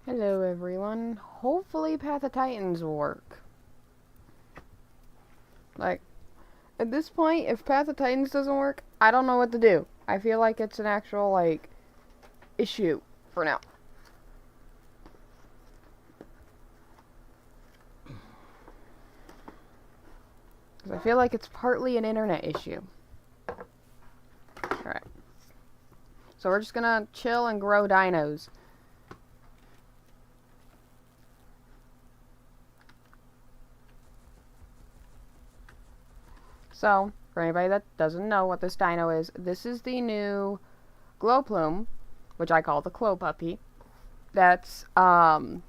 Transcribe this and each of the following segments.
Hello everyone. Hopefully Path of Titans will work. Like, at this point, if Path of Titans doesn't work, I don't know what to do. I feel like it's an actual, issue for now. Because I feel like it's partly an internet issue. Alright. So we're just gonna chill and grow dinos. So, for anybody that doesn't know what this dino is, this is the new glow plume, which I call the Glow Puppy. That's, well,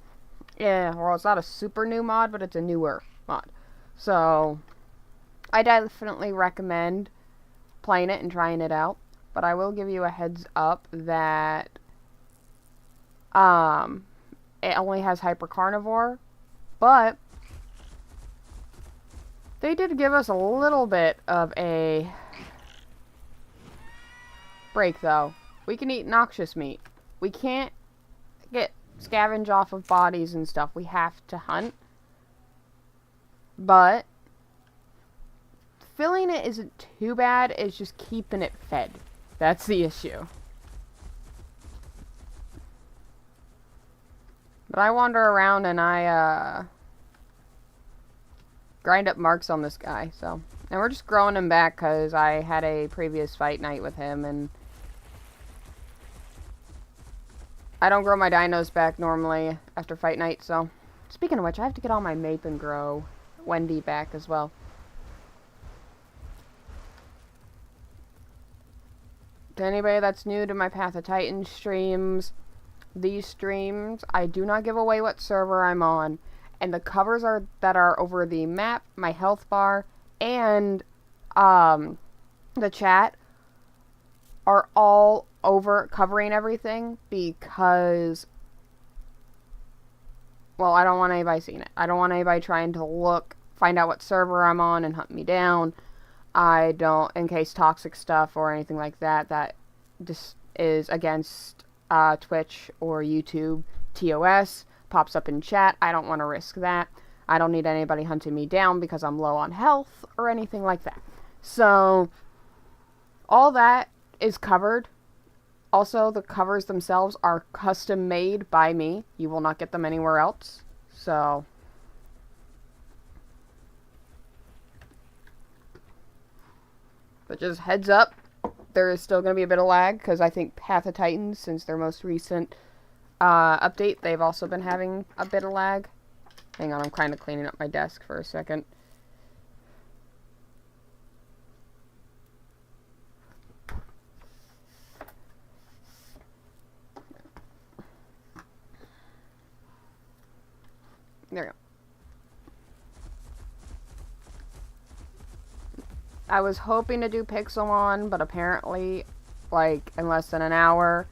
it's not a super new mod, but it's a newer mod. So, I definitely recommend playing it and trying it out. But I will give you a heads up that, it only has Hyper Carnivore, but they did give us a little bit of a break, though. We can eat noxious meat. We can't scavenge off of bodies and stuff. We have to hunt. But filling it isn't too bad. It's just keeping it fed. That's the issue. But I wander around and I grind up marks on this guy, so. And we're just growing him back because I had a previous fight night with him, and I don't grow my dinos back normally after fight night, so. Speaking of which, I have to get all my Mape and Grow Wendy back as well. To anybody that's new to my Path of Titans streams, these streams, I do not give away what server I'm on. And the covers that are over the map, my health bar, and the chat are all over covering everything because, well, I don't want anybody seeing it. I don't want anybody trying to find out what server I'm on and hunt me down. I don't, in case toxic stuff or anything like that, that just is against Twitch or YouTube, TOS, pops up in chat. I don't want to risk that. I don't need anybody hunting me down because I'm low on health or anything like that. So, all that is covered. Also, the covers themselves are custom made by me. You will not get them anywhere else. So, but just heads up, there is still going to be a bit of lag because I think Path of Titans, since their most recent update, they've also been having a bit of lag. Hang on, I'm kind of cleaning up my desk for a second. There we go. I was hoping to do Pixelmon, but apparently, like, in less than an hour,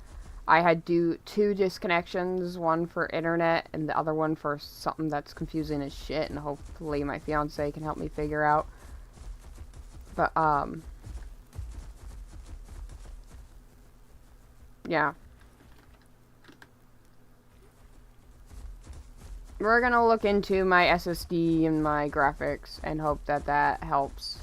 I had two disconnections, one for internet and the other one for something that's confusing as shit, and hopefully my fiance can help me figure out. But, yeah. We're gonna look into my SSD and my graphics and hope that that helps.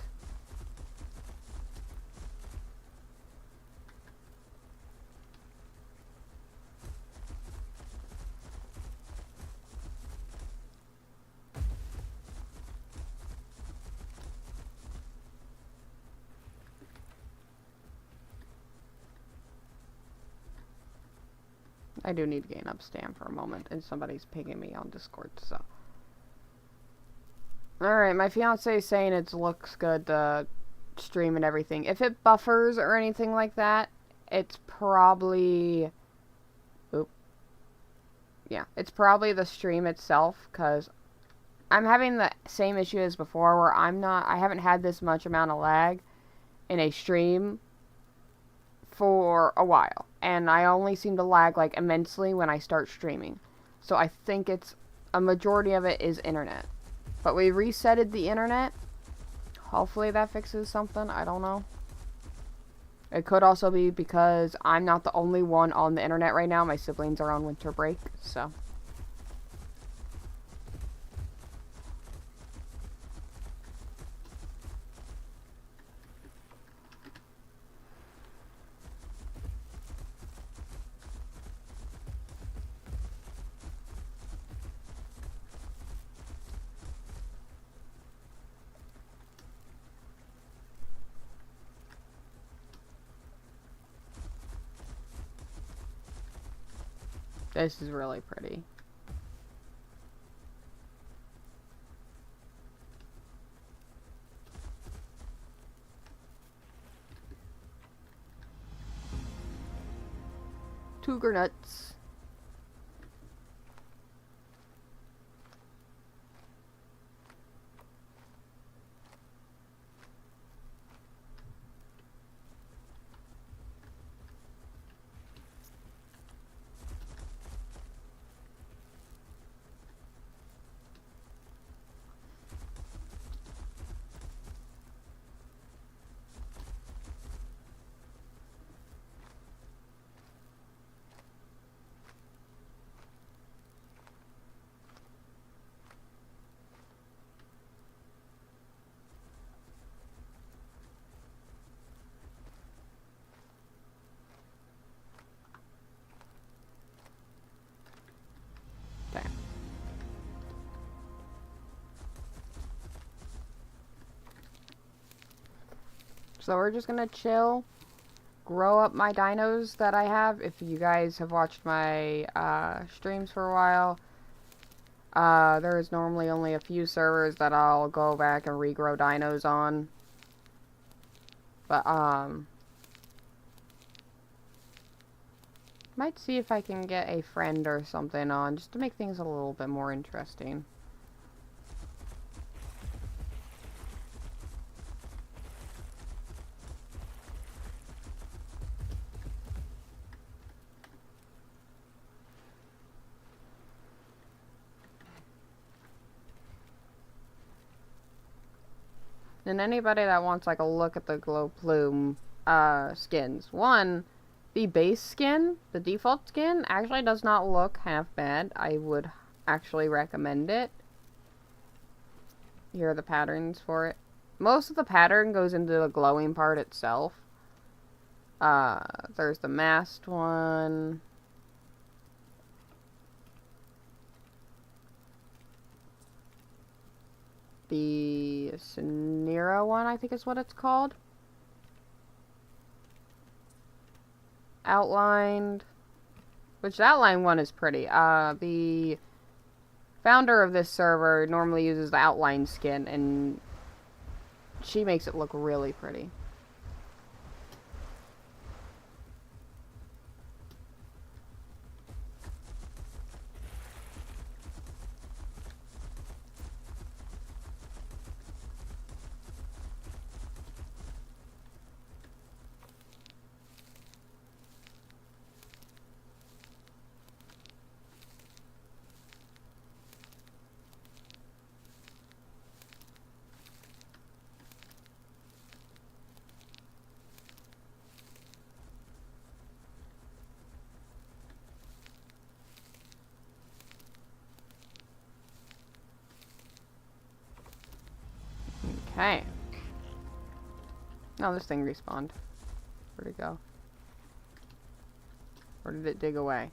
I do need to gain up Stam for a moment, and somebody's pinging me on Discord, so. Alright, my fiance is saying it looks good to stream and everything. If it buffers or anything like that, it's probably... Oop. Yeah, it's probably the stream itself, because I'm having the same issue as before, where I haven't had this much amount of lag in a stream for a while, and I only seem to lag like immensely when I start streaming. So I think it's a majority of it is internet. But we resetted the internet. Hopefully that fixes something. I don't know. It could also be because I'm not the only one on the internet right now. My siblings are on winter break, so This is really pretty. Cougar nuts. Okay. So we're just gonna chill, grow up my dinos that I have. If you guys have watched my streams for a while, there is normally only a few servers that I'll go back and regrow dinos on. But might see if I can get a friend or something on just to make things a little bit more interesting. And anybody that wants like a look at the glow plume skins. One, the base skin, the default skin, actually does not look half bad. I would actually recommend it. Here are the patterns for it. Most of the pattern goes into the glowing part itself. There's the masked one. The Scenera one, I think is what it's called. Outlined. Which the outline one is pretty. The founder of this server normally uses the outline skin, and she makes it look really pretty. Okay. Oh, this thing respawned. Where'd it go? Or did it dig away?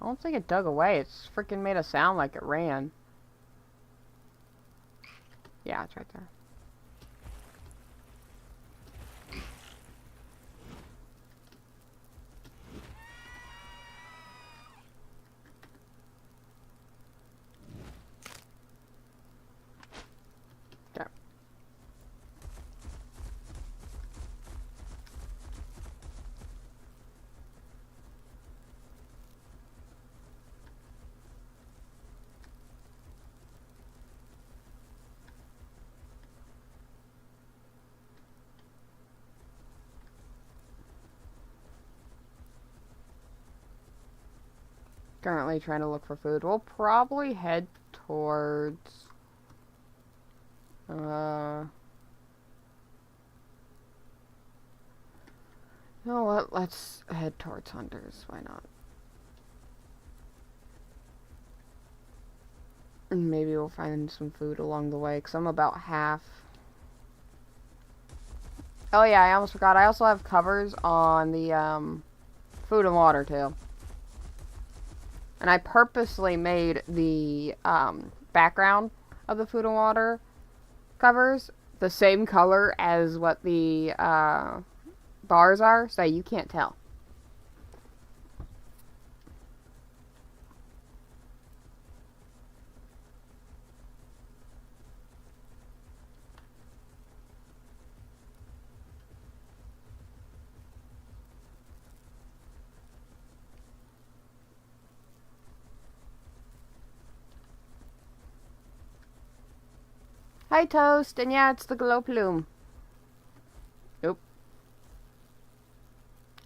I don't think it dug away. It's freaking made a sound like it ran. Yeah, it's right there. Currently trying to look for food. We'll probably head towards... You know what? Let's head towards Hunters. Why not? And maybe we'll find some food along the way, because I'm about half. Oh yeah, I almost forgot. I also have covers on the food and water too. And I purposely made the background of the food and water covers the same color as what the bars are, so you can't tell. Hi, Toast. And yeah, it's the glow plume. Nope.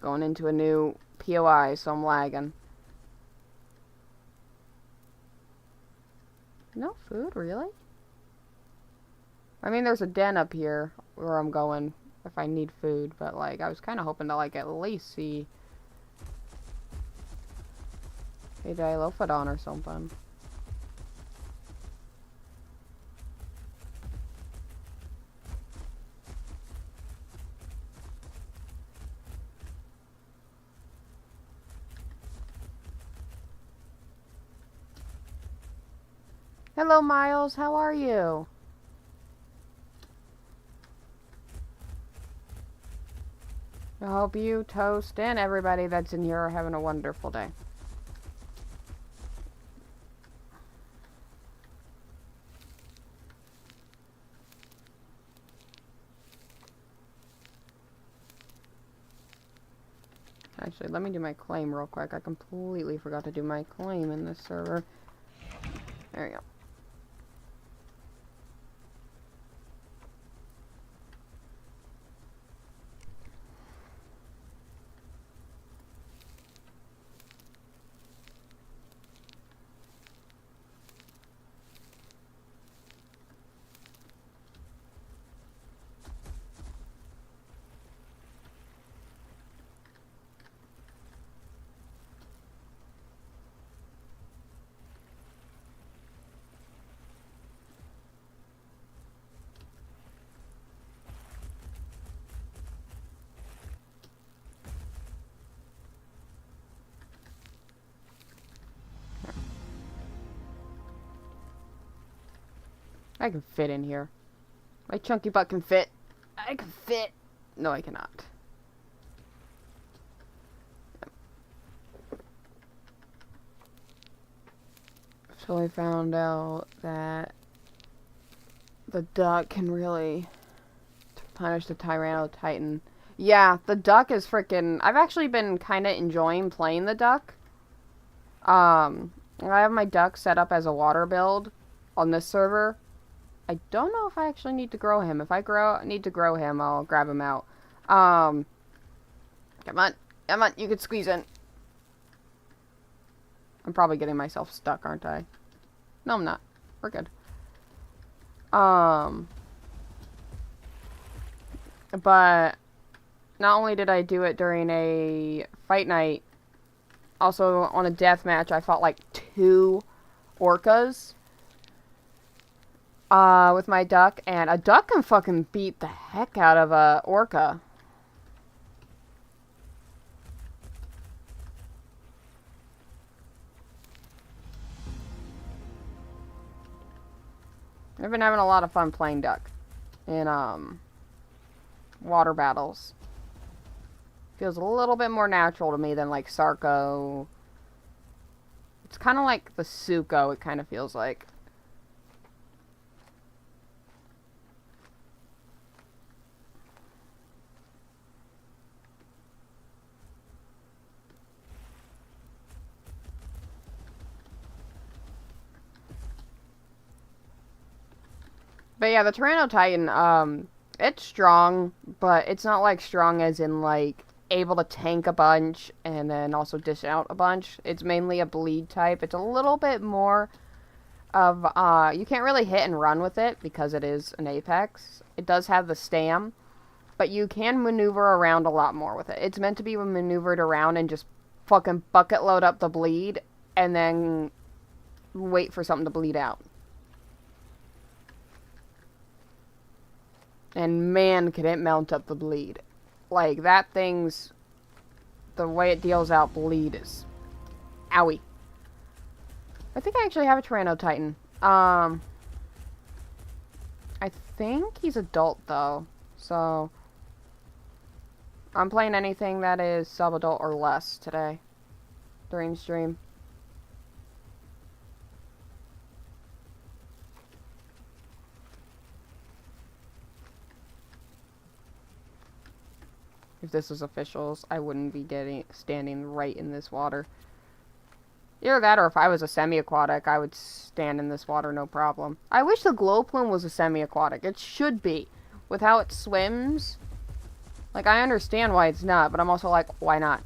Going into a new POI, so I'm lagging. No food, really? I mean, there's a den up here where I'm going if I need food, but like, I was kind of hoping to like at least see a Dilophodon or something. Hello, Miles. How are you? I hope you, Toast, and everybody that's in here are having a wonderful day. Actually, let me do my claim real quick. I completely forgot to do my claim in this server. There we go. I can fit in here. My chunky butt can fit. I can fit. No, I cannot. So I found out that the duck can really punish the Tyranno Titan. Yeah, the duck is freaking... I've actually been kind of enjoying playing the duck. I have my duck set up as a water build on this server. I don't know if I actually need to grow him. If I need to grow him, I'll grab him out. Come on. Come on, you can squeeze in. I'm probably getting myself stuck, aren't I? No, I'm not. We're good. But not only did I do it during a fight night, also on a death match, I fought like 2 orcas. With my duck, and a duck can fucking beat the heck out of a orca. I've been having a lot of fun playing duck in, water battles. Feels a little bit more natural to me than, like, Sarco. It's kind of like the Suko, it kind of feels like. But yeah, the Tyranno Titan, it's strong, but it's not like strong as in like able to tank a bunch and then also dish out a bunch. It's mainly a bleed type. It's a little bit more of, you can't really hit and run with it because it is an Apex. It does have the stam, but you can maneuver around a lot more with it. It's meant to be maneuvered around and just fucking bucket load up the bleed and then wait for something to bleed out. And man, can it mount up the bleed. Like, that thing's... The way it deals out bleed is... Owie. I think I actually have a Tyranno Titan. I think he's adult, though. So... I'm playing anything that is sub-adult or less today. During stream. If this was officials, I wouldn't be standing right in this water. Either that or if I was a semi-aquatic, I would stand in this water no problem. I wish the glow plume was a semi-aquatic. It should be. With how it swims. Like, I understand why it's not, but I'm also like, why not?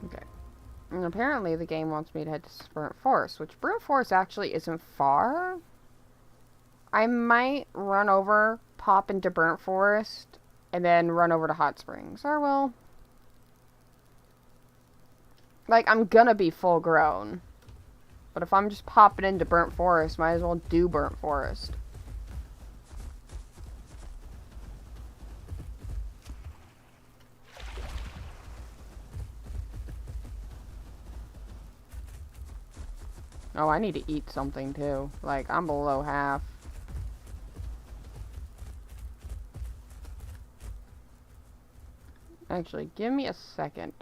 Okay. And apparently the game wants me to head to Burnt Forest, which Burnt Forest actually isn't far. I might run over, pop into Burnt Forest, and then run over to Hot Springs. Or, well... Like, I'm gonna be full grown. But if I'm just popping into Burnt Forest, might as well do Burnt Forest. Oh, I need to eat something too. Like, I'm below half. Actually, give me a second.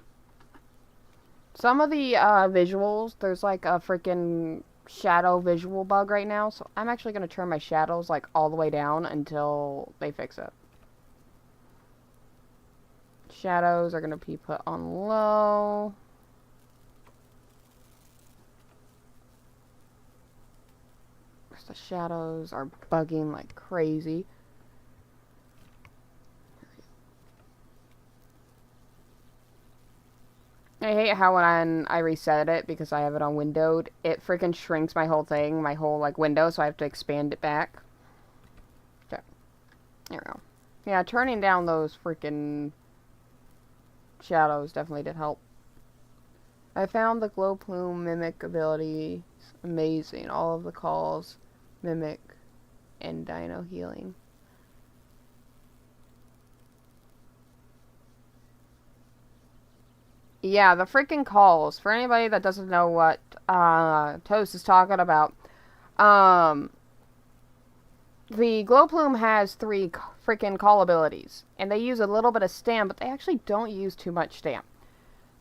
Some of the visuals, there's like a freaking shadow visual bug right now, so I'm actually going to turn my shadows like all the way down until they fix it. Shadows are going to be put on low. The shadows are bugging like crazy. I hate how when I reset it, because I have it on windowed, it freaking shrinks my whole thing, my whole like window, so I have to expand it back. Okay. There we go. Yeah, turning down those freaking shadows definitely did help. I found the glow plume mimic ability amazing. All of the calls, mimic, and dino healing. Yeah, the freaking calls. For anybody that doesn't know what Toast is talking about, the glow plume has 3 freaking call abilities, and they use a little bit of stam, but they actually don't use too much stam.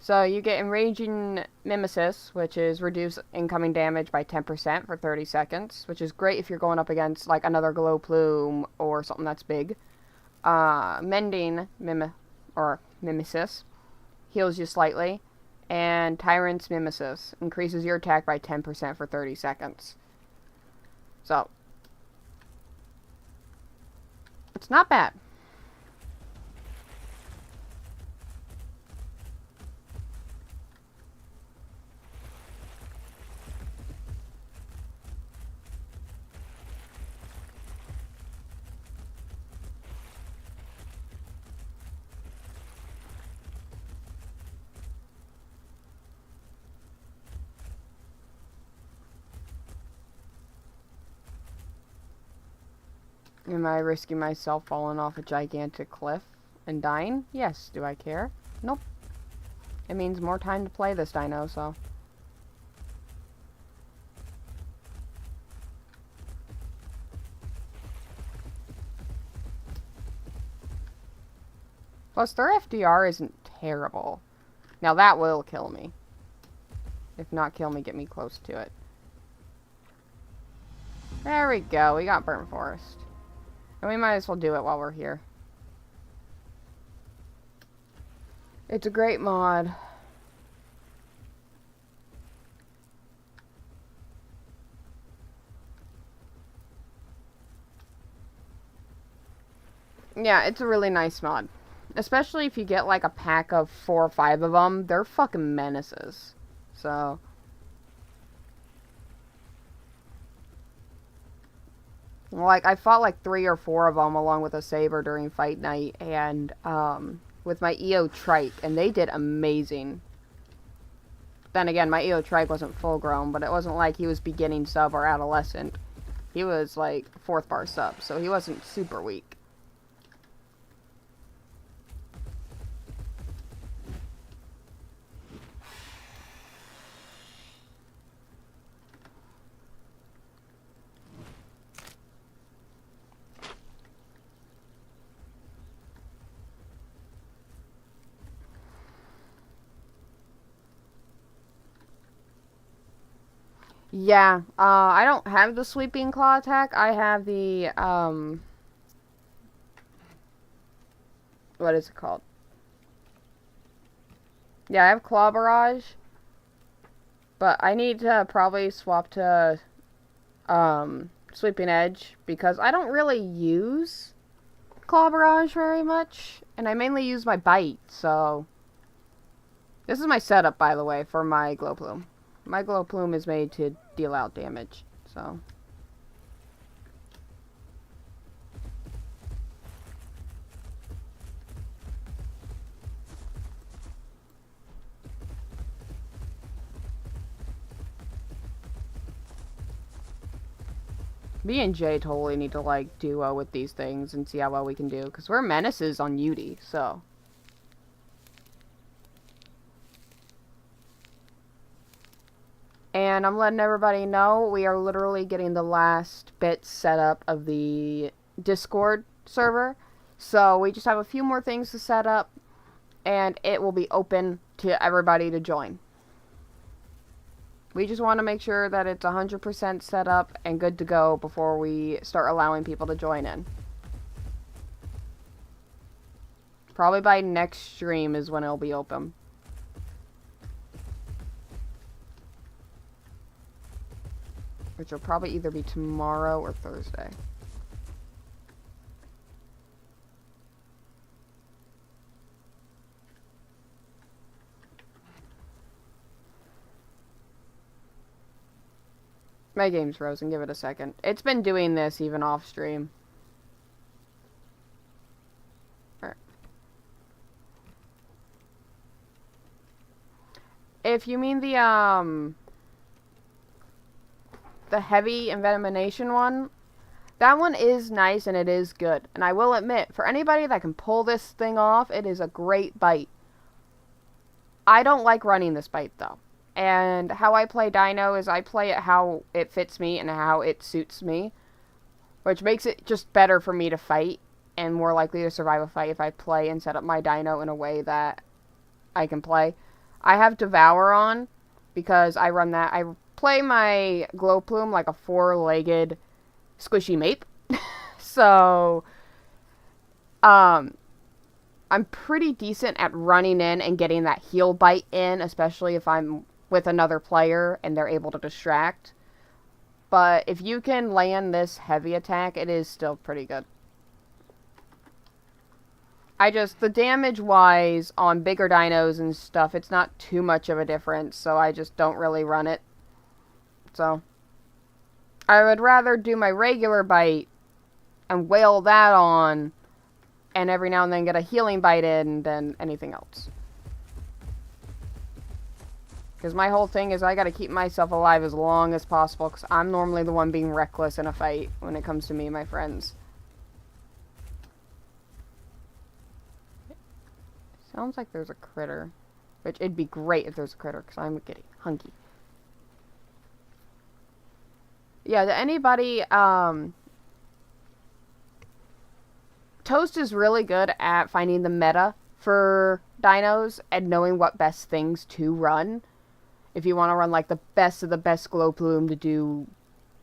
So you get Enraging Mimesis, which is reduce incoming damage by 10% for 30 seconds, which is great if you're going up against like another glow plume or something that's big. Mending Mimesis heals you slightly, and Tyrant's Mimesis increases your attack by 10% for 30 seconds. So, it's not bad. Am I risking myself falling off a gigantic cliff and dying? Yes. Do I care? Nope. It means more time to play this dino, so... Plus, their FDR isn't terrible. Now, that will kill me. If not kill me, get me close to it. There we go. We got Burnt Forest. And we might as well do it while we're here. It's a great mod. Yeah, it's a really nice mod. Especially if you get like a pack of 4 or 5 of them. They're fucking menaces. So... Like, I fought like 3 or 4 of them along with a saber during fight night, and, with my EO trike, and they did amazing. Then again, my EO trike wasn't full grown, but it wasn't like he was beginning sub or adolescent. He was like 4th bar sub, so he wasn't super weak. Yeah, I don't have the sweeping claw attack. I have the, what is it called? Yeah, I have claw barrage. But I need to probably swap to, sweeping edge, because I don't really use claw barrage very much. And I mainly use my bite, so... This is my setup, by the way, for my glow plume. My glow plume is made to deal out damage, so... Me and Jay totally need to, like, duo with these things and see how well we can do. Because we're menaces on UD, so... And I'm letting everybody know we are literally getting the last bits set up of the Discord server. So we just have a few more things to set up, and it will be open to everybody to join. We just want to make sure that it's 100% set up and good to go before we start allowing people to join in. Probably by next stream is when it'll be open. Which will probably either be tomorrow or Thursday. My game's frozen. Give it a second. It's been doing this even off stream. Alright. If you mean the heavy envenomation one, that one is nice and it is good. And I will admit, for anybody that can pull this thing off, it is a great bite. I don't like running this bite though. And how I play Dino is I play it how it fits me and how it suits me. Which makes it just better for me to fight and more likely to survive a fight if I play and set up my Dino in a way that I can play. I have Devour on because I run that. I play my Glow Plume like a four-legged squishy mape. So, I'm pretty decent at running in and getting that heal bite in, especially if I'm with another player and they're able to distract. But if you can land this heavy attack, it is still pretty good. The damage-wise, on bigger dinos and stuff, it's not too much of a difference, so I just don't really run it. So, I would rather do my regular bite and wail that on, and every now and then get a healing bite in than anything else. Because my whole thing is I gotta keep myself alive as long as possible, because I'm normally the one being reckless in a fight when it comes to me and my friends. Sounds like there's a critter. Which, it'd be great if there's a critter, because I'm getting hungry. Yeah, to anybody, Toast is really good at finding the meta for dinos and knowing what best things to run. If you want to run like the best of the best glow plume to do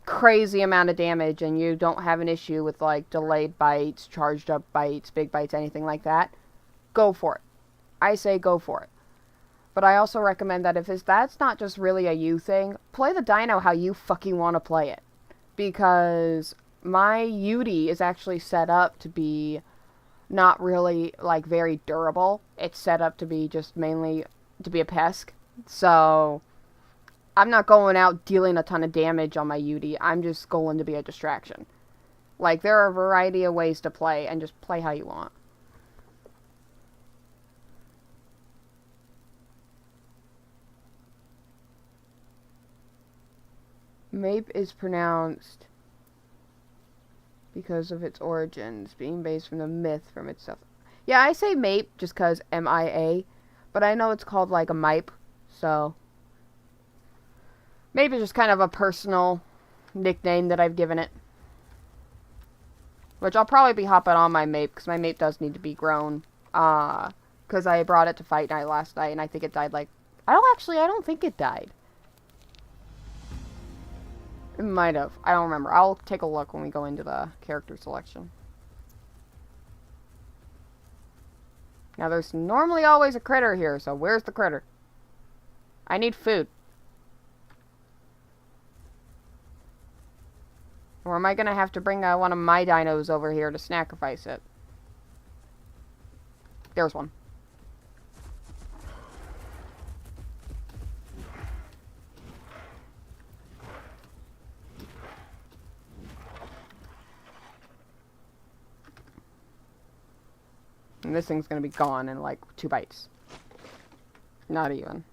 crazy amount of damage and you don't have an issue with like delayed bites, charged up bites, big bites, anything like that, go for it. I say go for it. But I also recommend that if that's not just really a you thing, play the dino how you fucking want to play it. Because my UD is actually set up to be not really, like, very durable. It's set up to be just mainly to be a pest. So, I'm not going out dealing a ton of damage on my UD. I'm just going to be a distraction. Like, there are a variety of ways to play, and just play how you want. Mape is pronounced because of its origins, being based from the myth from itself. Yeah, I say Mape just because M-I-A, but I know it's called like a Mipe, so... Mape is just kind of a personal nickname that I've given it. Which I'll probably be hopping on my Mape, because my Mape does need to be grown. Because I brought it to Fight Night last night, and I think it died like... I don't think it died. It might have. I don't remember. I'll take a look when we go into the character selection. Now, there's normally always a critter here, so where's the critter? I need food. Or am I going to have to bring one of my dinos over here to sacrifice it? There's one. And this thing's gonna be gone in like 2 bites. Not even.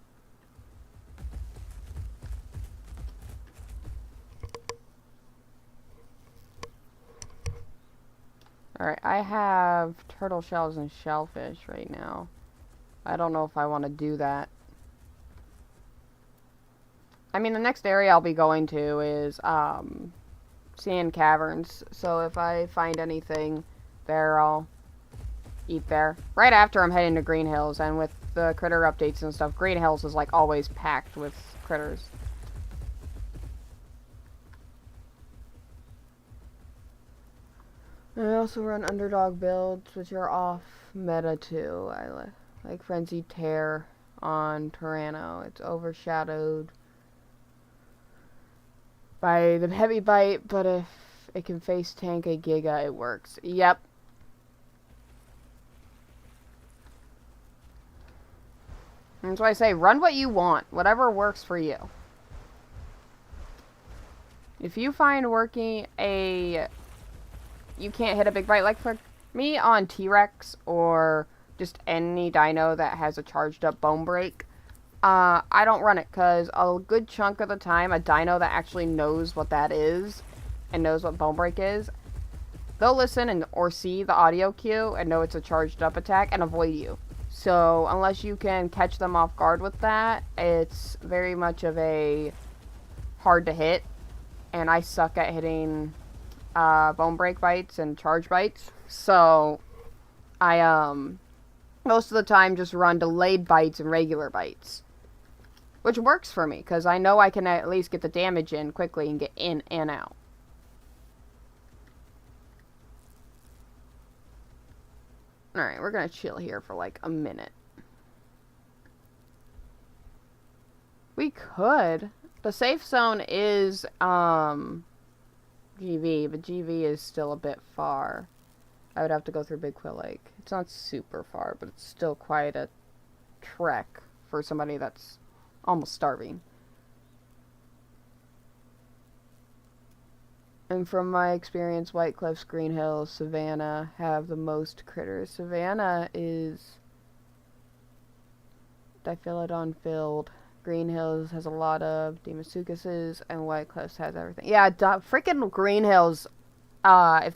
Alright, I have turtle shells and shellfish right now. I don't know if I want to do that. I mean, the next area I'll be going to is sand caverns. So if I find anything there, I'll eat there. Right after I'm heading to Green Hills, and with the critter updates and stuff, Green Hills is like always packed with critters. I also run underdog builds, which are off meta too. I like Frenzied Tear on Tyranno. It's overshadowed by the heavy bite, but if it can face tank a Giga, it works. Yep. That's why I say, run what you want. Whatever works for you. If you find working you can't hit a big bite, like for me on T-Rex or just any dino that has a charged up bone break, I don't run it because a good chunk of the time, a dino that actually knows what that is and knows what bone break is, they'll listen or see the audio cue and know it's a charged up attack and avoid you. So unless you can catch them off guard with that, it's very much of a hard to hit, and I suck at hitting bone break bites and charge bites. So I most of the time just run delayed bites and regular bites, which works for me because I know I can at least get the damage in quickly and get in and out. Alright, we're gonna chill here for like a minute. We could. The safe zone is GV, but GV is still a bit far. I would have to go through Big Quill Lake. It's not super far, but it's still quite a trek for somebody that's almost starving. And from my experience, White Cliffs, Green Hills, Savannah have the most critters. Savannah is Diphyllodon filled. Green Hills has a lot of Demosuchuses, and White Cliffs has everything. Yeah, freaking Green Hills. I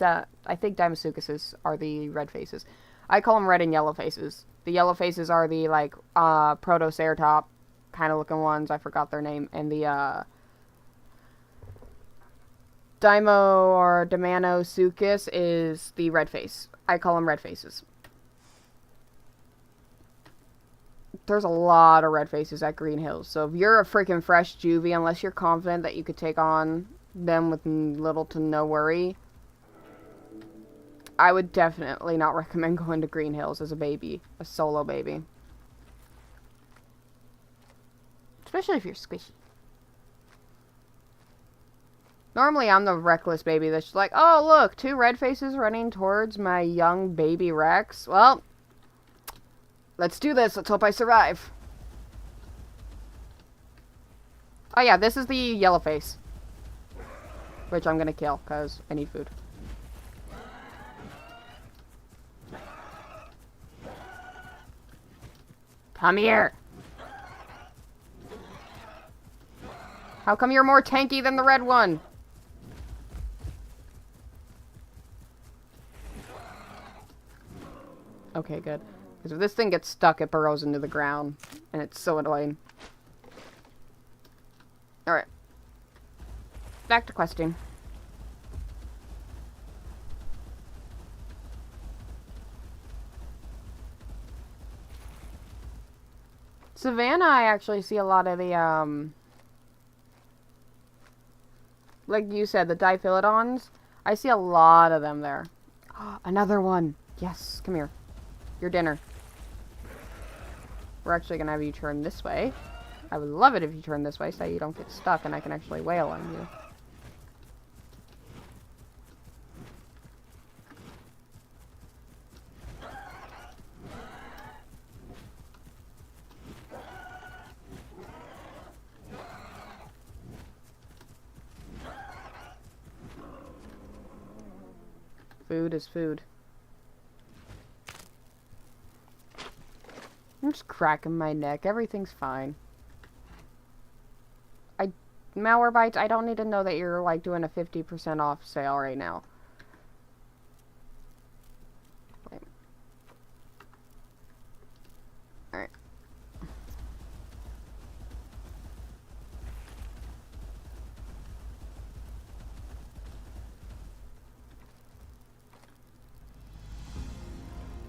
think Demosuchuses are the red faces. I call them red and yellow faces. The yellow faces are the like Protoceratops kind of looking ones. I forgot their name. And the Dimo or Demosuchus is the red face. I call them red faces. There's a lot of red faces at Green Hills. So if you're a freaking fresh juvie, unless you're confident that you could take on them with little to no worry, I would definitely not recommend going to Green Hills as a baby. A solo baby. Especially if you're squishy. Normally I'm the reckless baby that's like, oh look, 2 red faces running towards my young baby Rex. Well, let's do this. Let's hope I survive. Oh yeah, this is the yellow face. Which I'm gonna kill, because I need food. Come here! How come you're more tanky than the red one? Okay, good. Because if this thing gets stuck, it burrows into the ground. And it's so annoying. Alright. Back to questing. Savannah, I actually see a lot of the, like you said, the Diphylodons, I see a lot of them there. Another one. Yes, come here. Your dinner. We're actually going to have you turn this way. I would love it if you turn this way so you don't get stuck and I can actually wail on you. Food is food. I'm just cracking my neck. Everything's fine. Malwarebytes, I don't need to know that you're like doing a 50% off sale right now. Wait. Alright.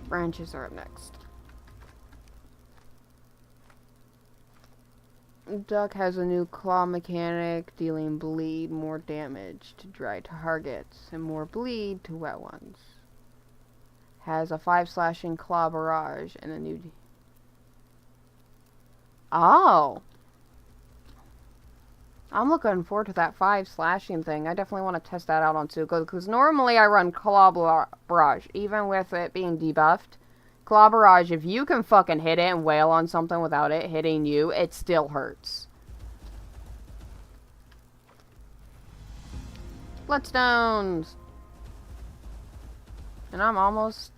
Branches are up next. Duck has a new claw mechanic, dealing bleed more damage to dry targets and more bleed to wet ones. Has a 5 slashing claw barrage and a new... Oh! I'm looking forward to that 5 slashing thing. I definitely want to test that out on Suko, because normally I run claw barrage, even with it being debuffed. Claw barrage, if you can fucking hit it and wail on something without it hitting you, it still hurts. Bloodstones! And I'm almost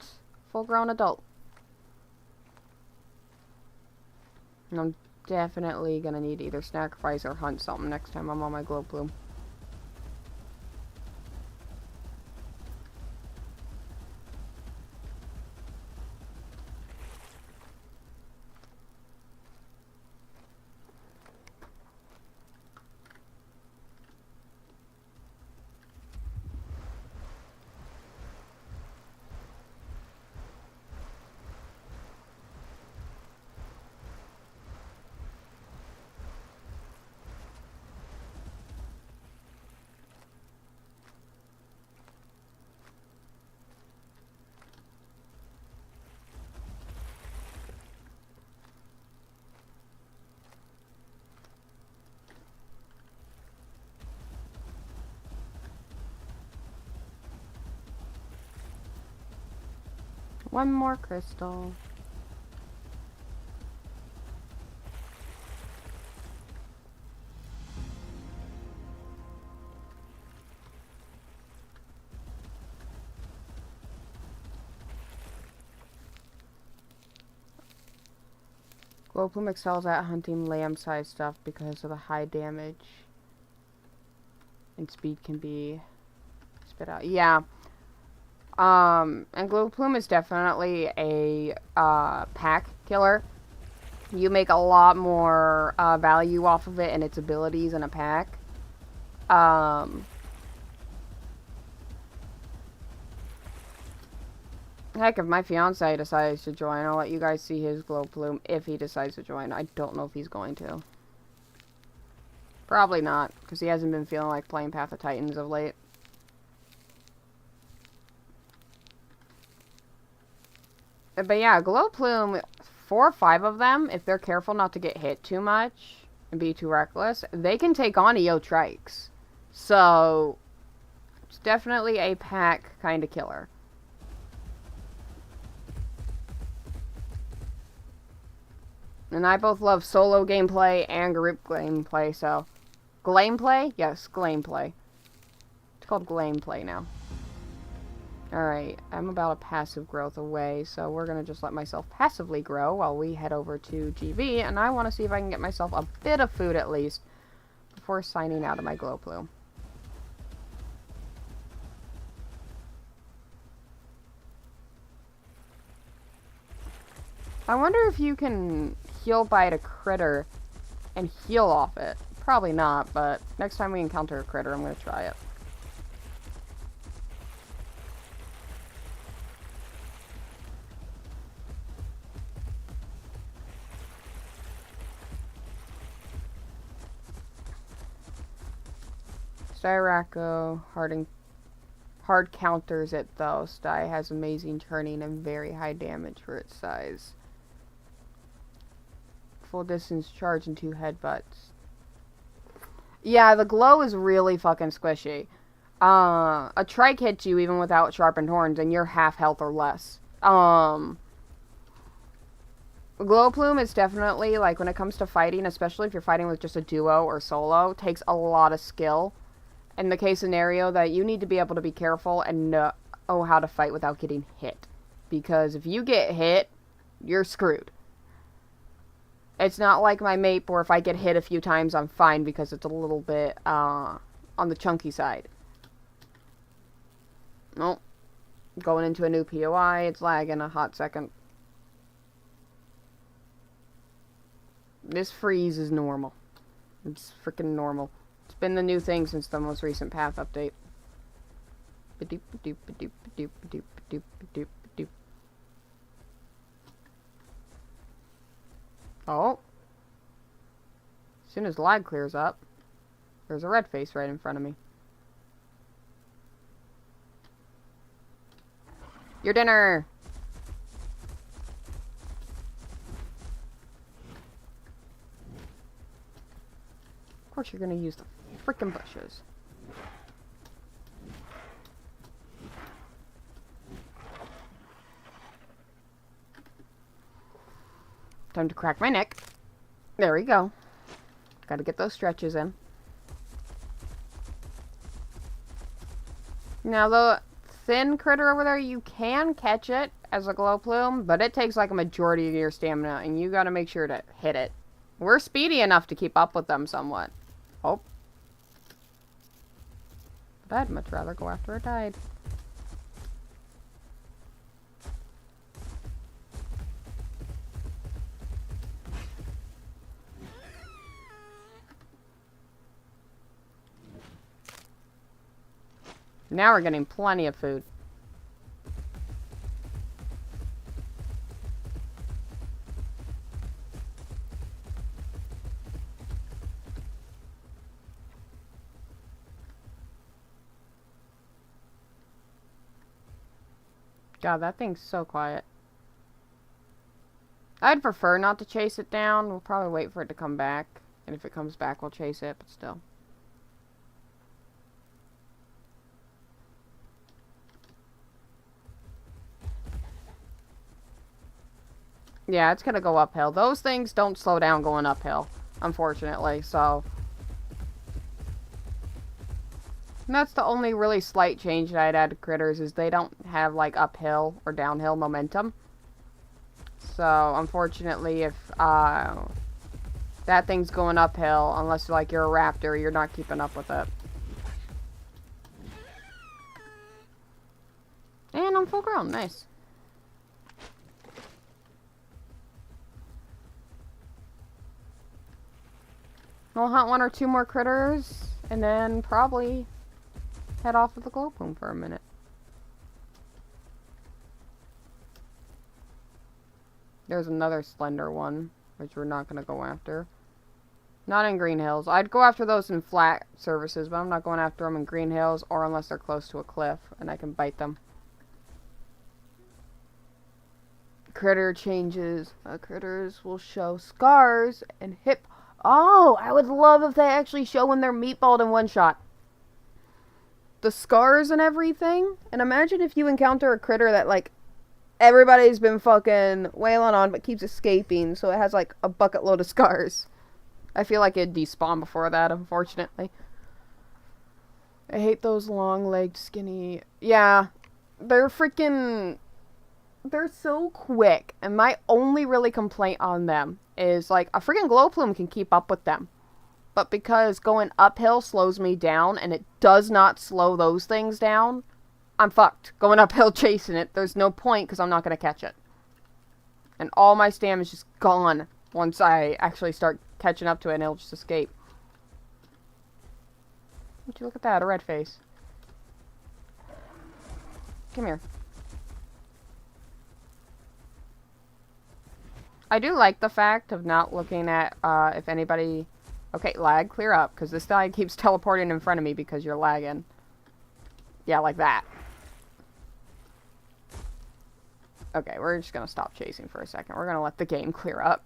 full-grown adult. And I'm definitely gonna need to either sacrifice or hunt something next time I'm on my glow plume. One more crystal. Glow plume excels at hunting lamb-sized stuff because of the high damage and speed can be spit out. Yeah. And Glow Plume is definitely a, pack killer. You make a lot more, value off of it and its abilities in a pack. Heck, if my fiance decides to join, I'll let you guys see his Glow Plume if he decides to join. I don't know if he's going to. Probably not, because he hasn't been feeling like playing Path of Titans of late. But yeah, Glow Plume, 4 or 5 of them, if they're careful not to get hit too much and be too reckless, they can take on EO Trikes. So, it's definitely a pack kind of killer. And I both love solo gameplay and group gameplay, so... Glameplay? Yes, Glameplay. It's called Glameplay now. Alright, I'm about a passive growth away, so we're gonna just let myself passively grow while we head over to GV, and I want to see if I can get myself a bit of food at least before signing out of my Glow Plume. I wonder if you can heal bite a critter and heal off it. Probably not, but next time we encounter a critter, I'm gonna try it. Styraco, hard counters it though. Sty has amazing turning and very high damage for its size. Full distance charge and 2 headbutts. Yeah, the glow is really fucking squishy. A trike hits you even without sharpened horns and you're half health or less. Glow plume is definitely, like, when it comes to fighting, especially if you're fighting with just a duo or solo, takes a lot of skill. In the case scenario that you need to be able to be careful and know how to fight without getting hit. Because if you get hit, you're screwed. It's not like my mate where if I get hit a few times, I'm fine because it's a little bit, on the chunky side. Nope. Going into a new POI, it's lagging a hot second. This freeze is normal. It's freaking normal. It's been the new thing since the most recent path update. Oh. As soon as lag clears up, there's a red face right in front of me. Your dinner! Of course you're gonna use the frickin' bushes. Time to crack my neck. There we go. Gotta get those stretches in. Now the thin critter over there, you can catch it as a glow plume, but it takes like a majority of your stamina, and you gotta make sure to hit it. We're speedy enough to keep up with them somewhat. Oh. But I'd much rather go after it died. Now we're getting plenty of food. God, that thing's so quiet. I'd prefer not to chase it down. We'll probably wait for it to come back. And if it comes back, we'll chase it, but still. Yeah, it's gonna go uphill. Those things don't slow down going uphill, unfortunately, so. And that's the only really slight change that I'd add to critters, is they don't have, like, uphill or downhill momentum. So, unfortunately, if, that thing's going uphill, unless, like, you're a raptor, you're not keeping up with it. And I'm full grown, nice. We'll hunt 1 or 2 more critters, and then probably head off with the glow plume for a minute. There's another slender one, which we're not going to go after. Not in Green Hills. I'd go after those in flat surfaces, but I'm not going after them in Green Hills, or unless they're close to a cliff, and I can bite them. Critter changes. Critters will show scars and hip. Oh, I would love if they actually show when they're meatballed in one shot. The scars and everything. And imagine if you encounter a critter that, like, everybody's been fucking wailing on but keeps escaping, so it has, like, a bucket load of scars. I feel like it'd despawn before that, unfortunately. I hate those long-legged, skinny. Yeah, they're freaking. They're so quick, and my only really complaint on them is, like, a freaking glow plume can keep up with them. But because going uphill slows me down, and it does not slow those things down, I'm fucked. Going uphill chasing it, there's no point, because I'm not going to catch it. And all my stamina's just gone once I actually start catching up to it, and it'll just escape. Would you look at that, a red face. Come here. I do like the fact of not looking at if anybody Okay, lag, clear up, because this guy keeps teleporting in front of me because you're lagging. Yeah, like that. Okay, we're just gonna stop chasing for a second. We're gonna let the game clear up.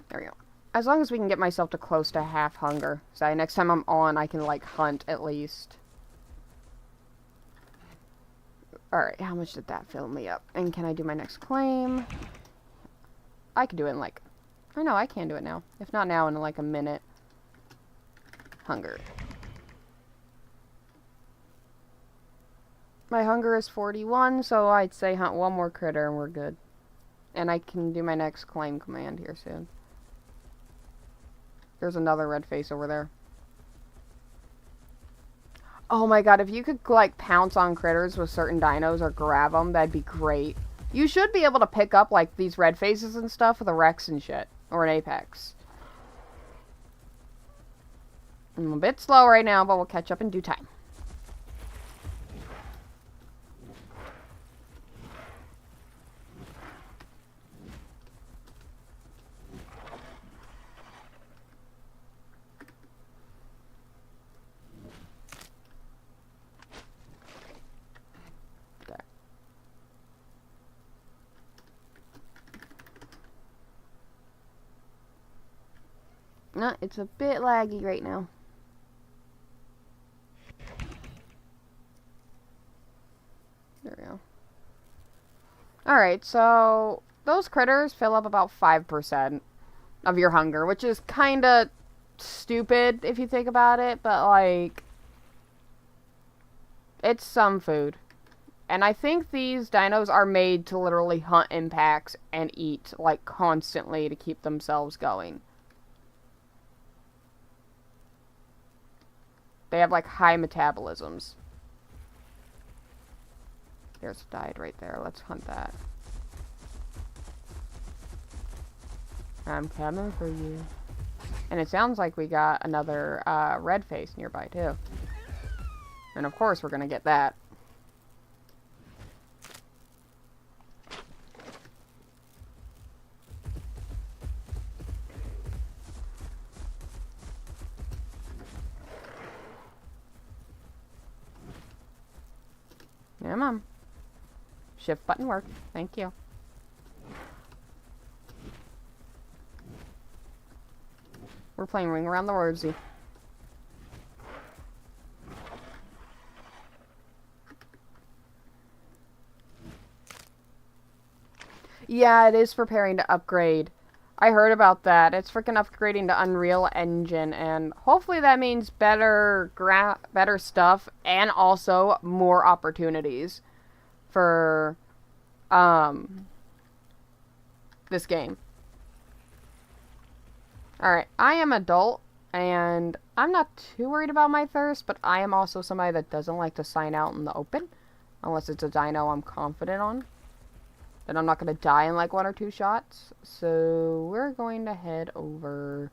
There we go. As long as we can get myself to close to half hunger. So next time I'm on, I can, like, hunt at least. Alright, how much did that fill me up? And can I do my next claim? I could do it in, like... Or no, I can do it now. If not now, in, like, a minute. Hunger. My hunger is 41, so I'd say hunt one more critter and we're good. And I can do my next claim command here soon. There's another red face over there. Oh my god, if you could, like, pounce on critters with certain dinos or grab them, that'd be great. You should be able to pick up, like, these red faces and stuff with a Rex and shit. Or an Apex. I'm a bit slow right now, but we'll catch up in due time. No, it's a bit laggy right now. There we go. Alright, so those critters fill up about 5% of your hunger, which is kinda stupid if you think about it, but, like, it's some food. And I think these dinos are made to literally hunt in packs and eat, like, constantly to keep themselves going. They have, like, high metabolisms. There's died right there. Let's hunt that. I'm coming for you. And it sounds like we got another red face nearby, too. And of course we're gonna get that. Yeah, Mom. Shift button worked. Thank you. We're playing Ring Around the Rosie. Yeah, it is preparing to upgrade. I heard about that. It's freaking upgrading to Unreal Engine, and hopefully that means better stuff and also more opportunities for this game. Alright, I am adult, and I'm not too worried about my thirst, but I am also somebody that doesn't like to sign out in the open, unless it's a dino I'm confident on. Then I'm not going to die in like 1 or 2 shots, so we're going to head over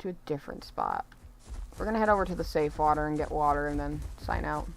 to a different spot. We're going to head over to the safe water and get water and then sign out.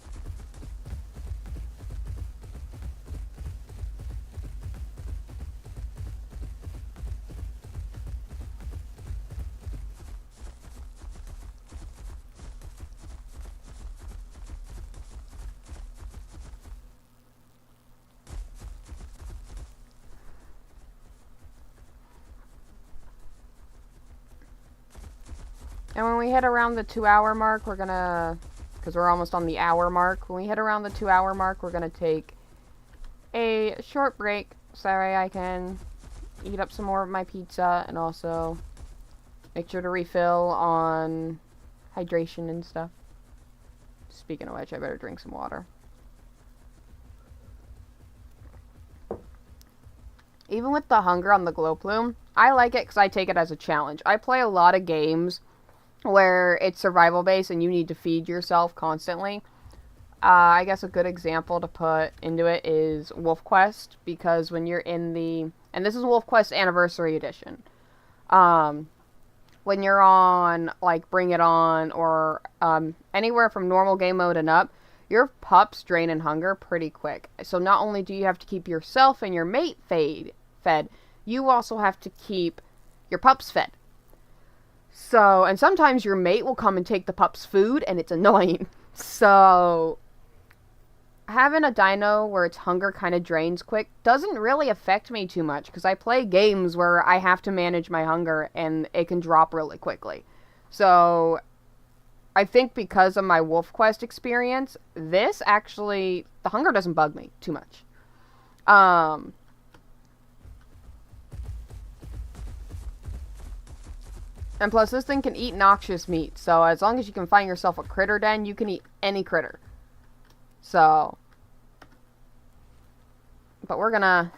And when we hit around the 2-hour mark, we're gonna, because we're almost on the hour mark, when we hit around the 2-hour mark, we're gonna take a short break so I can eat up some more of my pizza and also make sure to refill on hydration and stuff. Speaking of which, I better drink some water. Even with the hunger on the glow plume, I like it because I take it as a challenge. I play a lot of games where it's survival based and you need to feed yourself constantly. I guess a good example to put into it is Wolf Quest, because when you're in the, and this is Wolf Quest Anniversary Edition, when you're on, like, Bring It On or anywhere from normal game mode and up, your pups drain in hunger pretty quick. So not only do you have to keep yourself and your mate fed, you also have to keep your pups fed. So, and sometimes your mate will come and take the pup's food, and it's annoying. So, having a dino where its hunger kind of drains quick doesn't really affect me too much, because I play games where I have to manage my hunger, and it can drop really quickly. So, I think because of my Wolf Quest experience, this actually, the hunger doesn't bug me too much. And plus, this thing can eat noxious meat. So, as long as you can find yourself a critter den, you can eat any critter. So. But we're gonna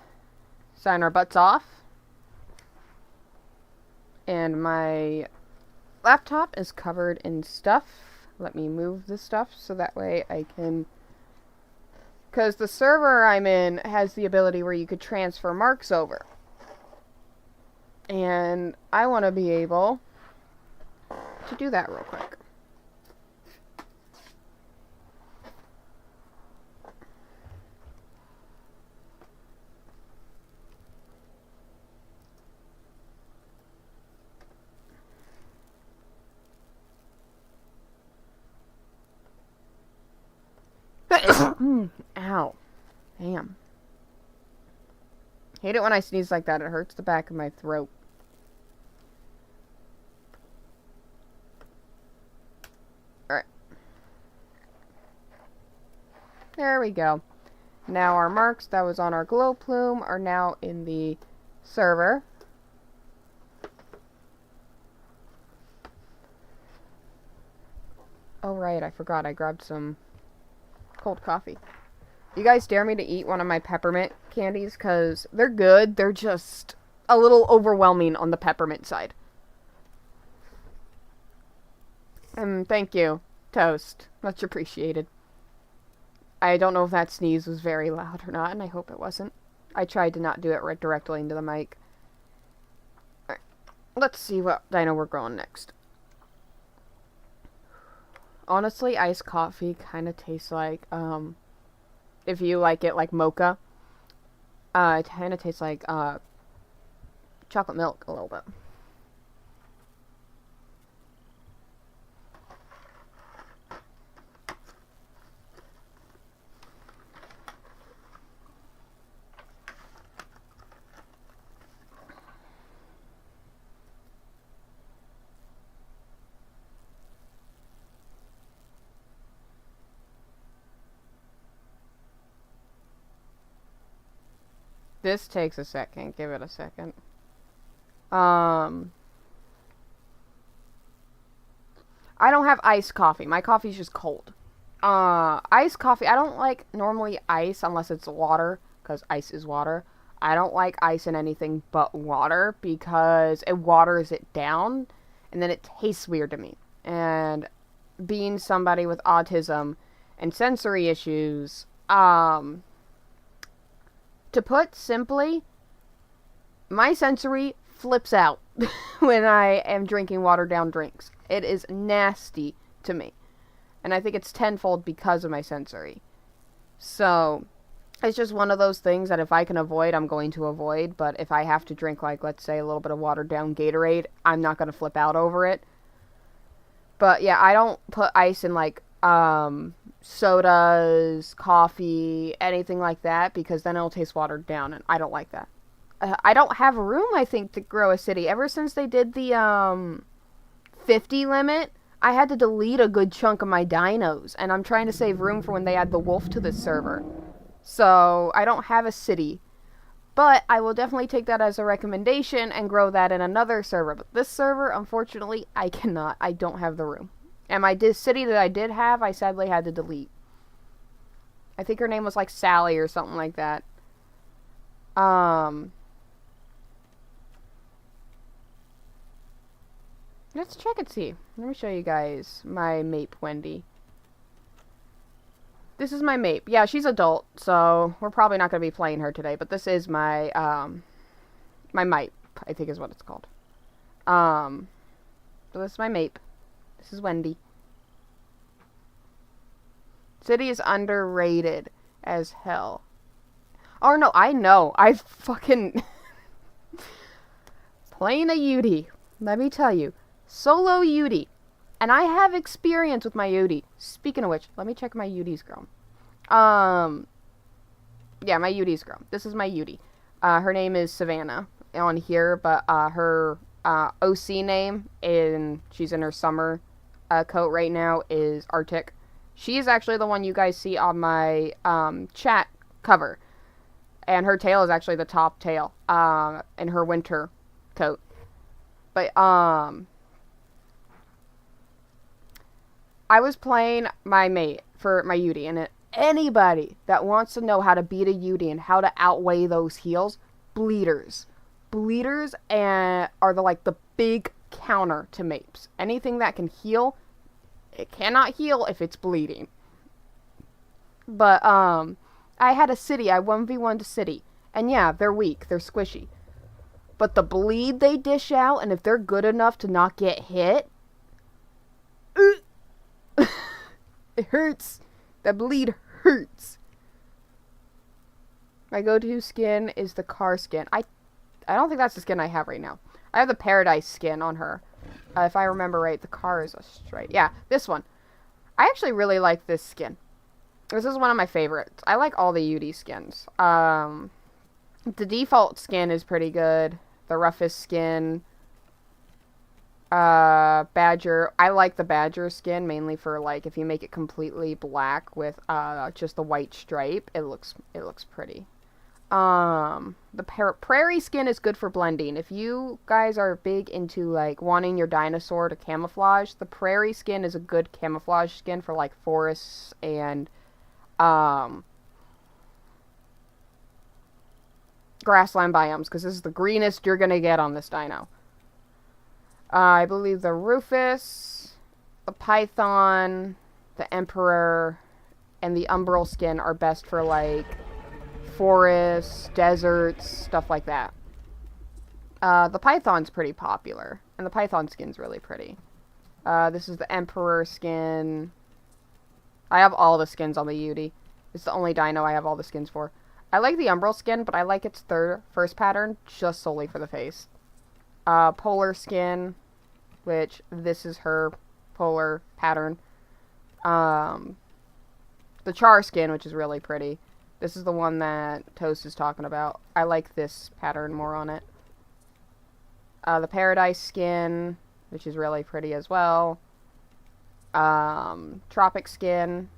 sign our butts off. And my laptop is covered in stuff. Let me move the stuff so that way I can... Because the server I'm in has the ability where you could transfer marks over. And I want to be able to do that real quick. Ow. Damn. Hate it when I sneeze like that. It hurts the back of my throat. Alright. There we go. Now our marks that was on our glow plume are now in the server. Oh right, I forgot I grabbed some cold coffee. You guys dare me to eat one of my peppermint candies? Because they're good. They're just a little overwhelming on the peppermint side. Thank you. Toast. Much appreciated. I don't know if that sneeze was very loud or not, and I hope it wasn't. I tried to not do it right directly into the mic. Alright. Let's see what dino we're growing next. Honestly, iced coffee kind of tastes like, if you like it like mocha, it kind of tastes like, chocolate milk a little bit. This takes a second. Give it a second. I don't have iced coffee. My coffee's just cold. Iced coffee, I don't like normally ice unless it's water, because ice is water. I don't like ice in anything but water because it waters it down, and then it tastes weird to me. And being somebody with autism and sensory issues, to put simply, my sensory flips out when I am drinking watered down drinks. It is nasty to me. And I think it's tenfold because of my sensory. So, it's just one of those things that if I can avoid, I'm going to avoid. But if I have to drink, like, let's say, a little bit of watered down Gatorade, I'm not going to flip out over it. But, yeah, I don't put ice in, like, sodas, coffee, anything like that, because then it'll taste watered down, and I don't like that. I don't have room, I think, to grow a city. Ever since they did the 50 limit, I had to delete a good chunk of my dinos, and I'm trying to save room for when they add the wolf to this server. So, I don't have a city. But I will definitely take that as a recommendation and grow that in another server. But this server, unfortunately, I cannot. I don't have the room. And my city that I did have, I sadly had to delete. I think her name was like Sally or something like that. Let's check and see. Let me show you guys my Mape Wendy. This is my Mape. Yeah, she's adult, so we're probably not going to be playing her today. But this is my, my Mape, I think is what it's called. So this is my Mape. This is Wendy. City is underrated as hell. Oh no, I know. I've fucking... Playing a Yudi. Let me tell you. Solo Yudi. And I have experience with my Yudi. Speaking of which, let me check my Yudi's grown. Yeah, my Yudi's grown. This is my Yudi. Her name is Savannah on here, but her OC name, she's in her summer coat right now, is Arctic. She is actually the one you guys see on my chat cover. And her tail is actually the top tail in her winter coat. But, I was playing my mate for my Yudi, and anybody that wants to know how to beat a Yudi and how to outweigh those heals, bleeders. Bleeders are the big counter to Mapes. Anything that can heal, it cannot heal if it's bleeding. But, I had a city. I 1v1'd a city. And yeah, they're weak. They're squishy. But the bleed they dish out, and if they're good enough to not get hit, it hurts. That bleed hurts. My go-to skin is the car skin. I don't think that's the skin I have right now. I have the Paradise skin on her. If I remember right, the car is a straight. Yeah, this one. I actually really like this skin. This is one of my favorites. I like all the Yudi skins. The default skin is pretty good. The roughest skin. Badger. I like the Badger skin mainly for like if you make it completely black with just the white stripe, it looks pretty. The Prairie skin is good for blending. If you guys are big into like wanting your dinosaur to camouflage, the Prairie skin is a good camouflage skin for like forests and grassland biomes, because this is the greenest you're gonna get on this dino. I believe the Rufus, the Python, the Emperor, and the Umbral skin are best for like forests, deserts, stuff like that. The Python's pretty popular, and the Python skin's really pretty. This is the Emperor skin. I have all the skins on the Yudi. It's the only dino I have all the skins for. I like the Umbral skin, but I like its first pattern just solely for the face. Polar skin, which this is her polar pattern. The Char skin, which is really pretty. This is the one that Toast is talking about. I like this pattern more on it. The Paradise skin, which is really pretty as well. Tropic skin.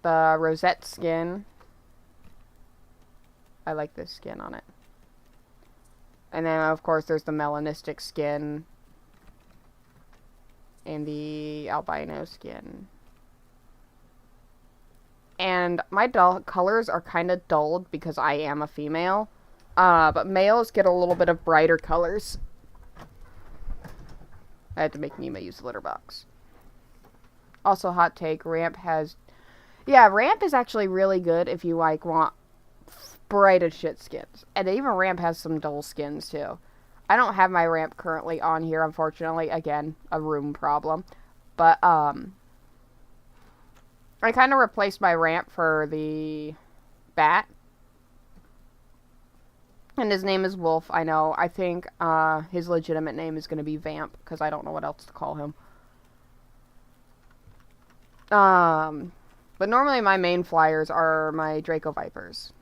The Rosette skin. I like this skin on it. And then, of course, there's the Melanistic skin. And the Albino skin. And my colors are kind of dulled because I am a female. But males get a little bit of brighter colors. I had to make Nima use the litter box. Also, hot take, Ramp has... Yeah, Ramp is actually really good if you, like, want bright as shit skins. And even Ramp has some dull skins, too. I don't have my Ramp currently on here, unfortunately. Again, a room problem. But, I kind of replaced my Ramp for the Bat. And his name is Wolf, I know. I think, his legitimate name is going to be Vamp, because I don't know what else to call him. But normally my main flyers are my Draco Vipers.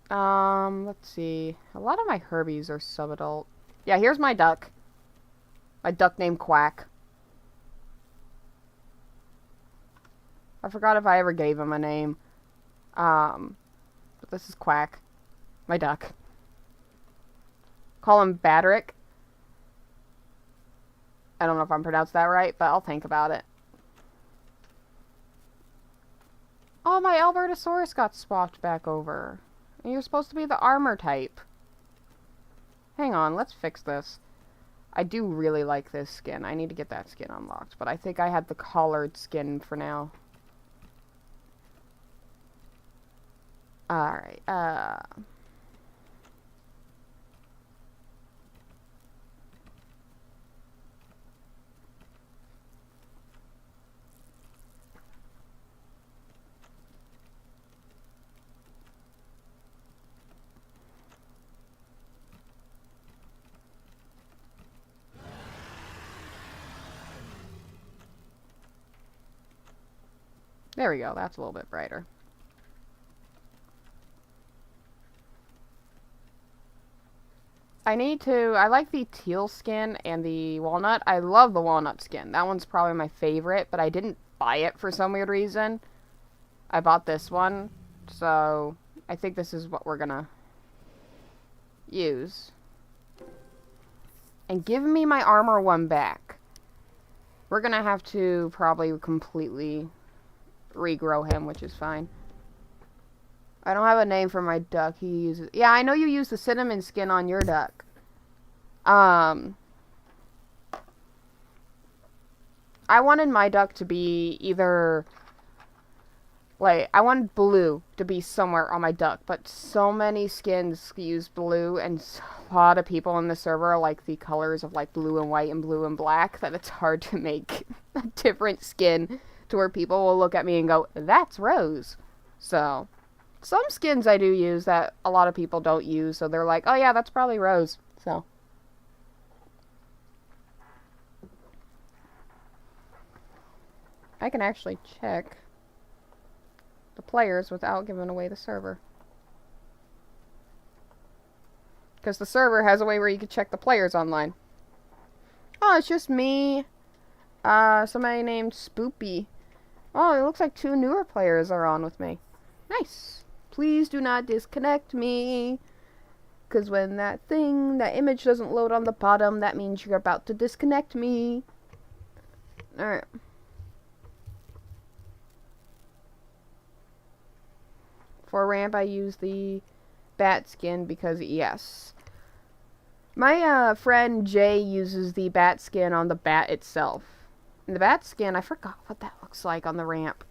Let's see. A lot of my Herbies are sub-adult. Yeah, here's my duck. My duck named Quack. I forgot if I ever gave him a name. But this is Quack. My duck. Call him Badrick. I don't know if I'm pronounced that right, but I'll think about it. Oh, my Albertosaurus got swapped back over. And you're supposed to be the armor type. Hang on, let's fix this. I do really like this skin. I need to get that skin unlocked, but I think I had the collared skin for now. Alright, there we go. That's a little bit brighter. I like the teal skin and the walnut. I love the walnut skin. That one's probably my favorite, but I didn't buy it for some weird reason. I bought this one, so I think this is what we're gonna use. And give me my armor one back. We're gonna have to probably completely regrow him, which is fine. I don't have a name for my duck. He uses... Yeah, I know you use the cinnamon skin on your duck. I wanted my duck to be either... Like, I wanted blue to be somewhere on my duck, but so many skins use blue, and a lot of people in the server like the colors of, like, blue and white and blue and black, that it's hard to make a different skin to where people will look at me and go, that's Rose. So... Some skins I do use that a lot of people don't use, so they're like, oh yeah, that's probably Rose. So. I can actually check the players without giving away the server. Because the server has a way where you can check the players online. Oh, it's just me. Somebody named Spoopy. Oh, it looks like 2 newer players are on with me. Nice. Please do not disconnect me, because when that image doesn't load on the bottom, that means you're about to disconnect me. Alright. For ramp, I use the bat skin because, yes. My friend Jay uses the bat skin on the bat itself. And the bat skin, I forgot what that looks like on the ramp.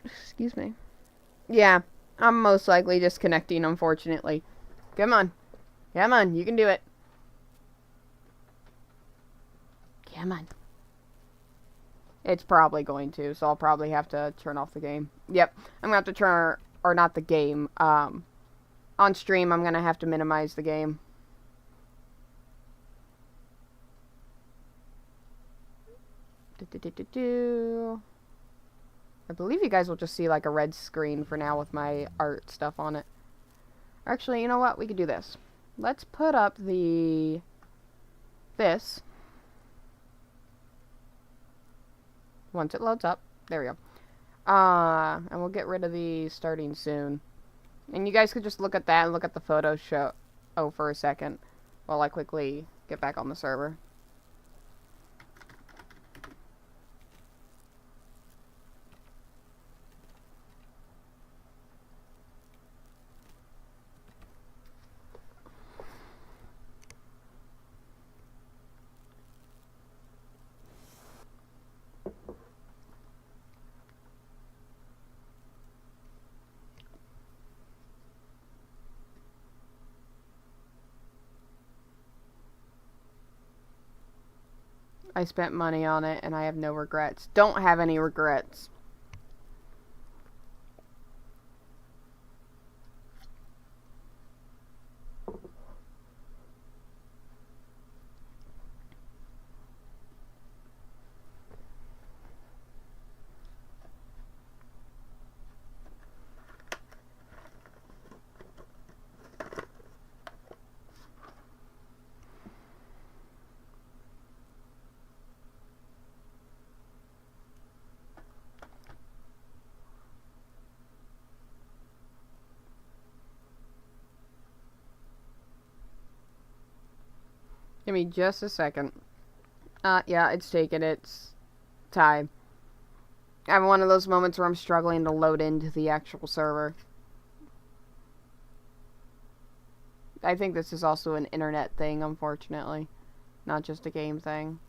Excuse me. Yeah, I'm most likely disconnecting, unfortunately. Come on. Come on, you can do it. Come on. It's probably going to, so I'll probably have to turn off the game. Yep, I'm going to have to turn, or not the game, on stream I'm going to have to minimize the game. I believe you guys will just see like a red screen for now with my art stuff on it. Actually, you know what? We could do this. Let's put up this. Once it loads up. There we go. And we'll get rid of the starting soon. And you guys could just look at that and look at the photo show for a second while I quickly get back on the server. I spent money on it, and I have no regrets. Don't have any regrets. Give me just a second. Yeah, it's taken its time. I have one of those moments where I'm struggling to load into the actual server. I think this is also an internet thing, unfortunately. Not just a game thing.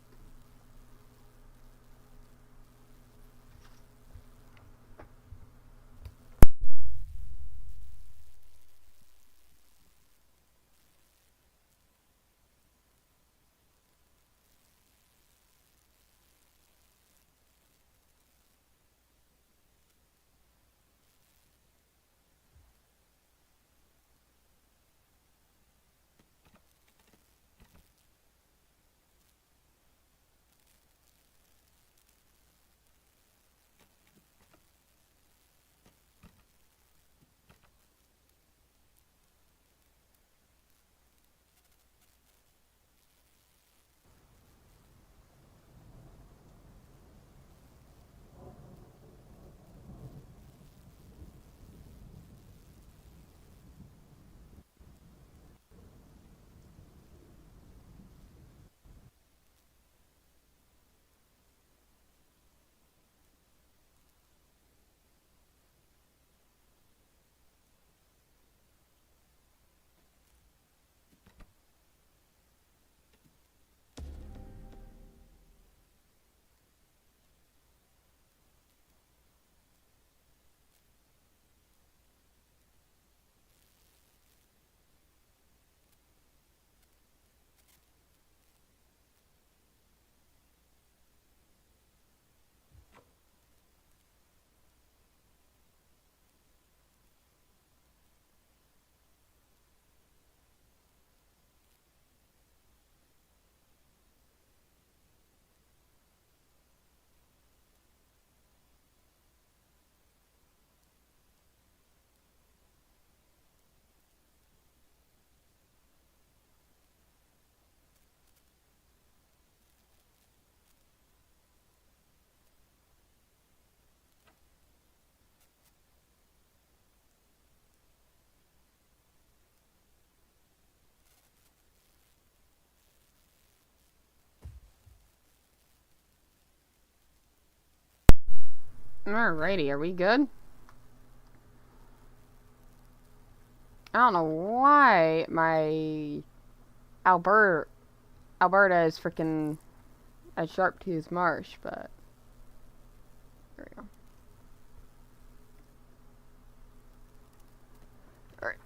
Alrighty, are we good? I don't know why my Alberta is freaking a Sharp-Toothed Marsh, but there we go. Alright.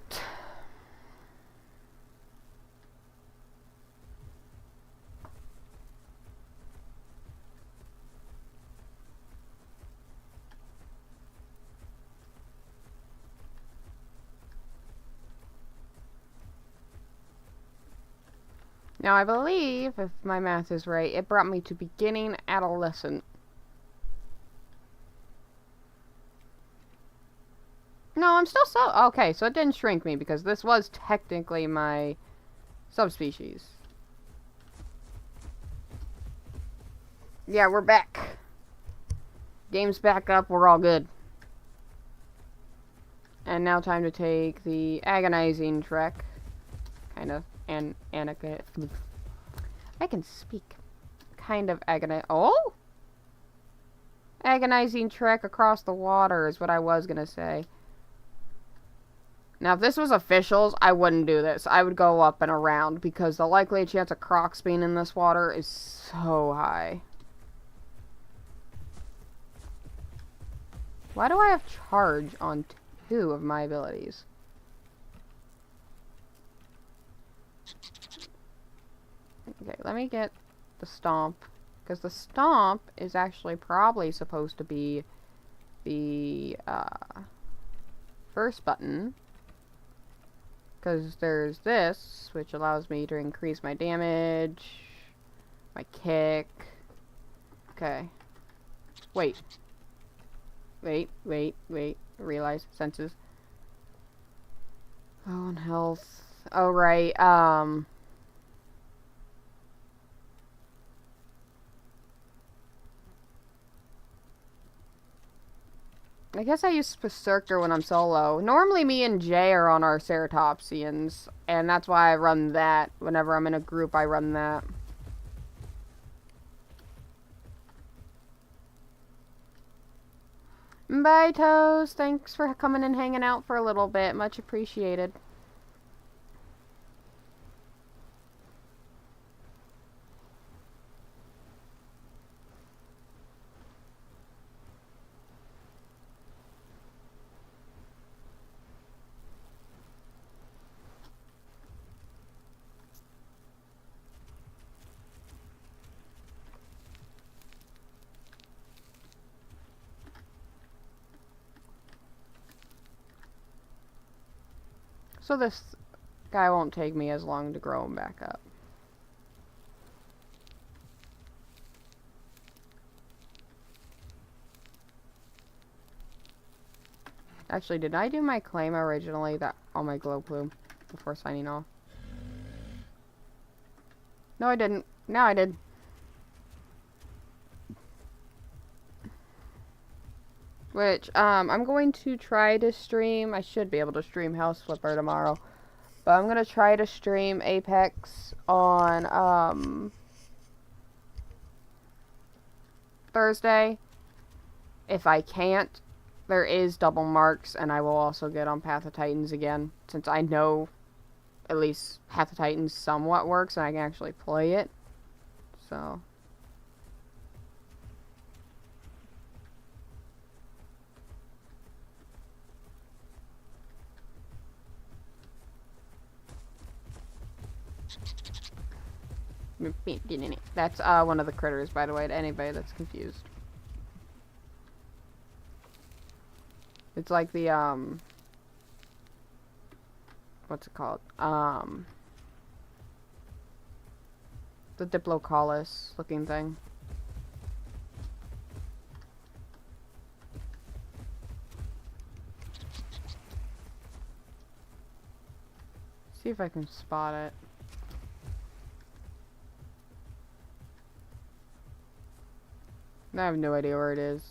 Now, I believe, if my math is right, it brought me to beginning adolescent. No, I'm still okay, so it didn't shrink me, because this was technically my subspecies. Yeah, we're back. Game's back up, we're all good. And now time to take the agonizing trek. Kind of. And I can speak. Kind of agonizing trek across the water is what I was gonna say. Now, if this was officials, I wouldn't do this. I would go up and around, because the likely chance of crocs being in this water is so high. Why do I have charge on 2 of my abilities? Okay, let me get the stomp, because the stomp is actually probably supposed to be the first button, because there's this, which allows me to increase my damage, my kick. Okay. Wait. Realize senses. Oh, and health. Oh, right. I guess I use Berserker when I'm solo. Normally me and Jay are on our Ceratopsians, and that's why I run that. Whenever I'm in a group, I run that. Bye, Toes. Thanks for coming and hanging out for a little bit. Much appreciated. So this guy won't take me as long to grow him back up. Actually, did I do my claim originally on my glow plume before signing off? No, I didn't. Now I did. Which, I'm going to try to stream. I should be able to stream House Flipper tomorrow. But I'm going to try to stream Apex on, Thursday. If I can't, there is double marks, and I will also get on Path of Titans again. Since I know at least Path of Titans somewhat works, and I can actually play it. So... That's one of the critters, by the way, to anybody that's confused. It's like the what's it called? The Diplocaulus looking thing. See if I can spot it. I have no idea where it is.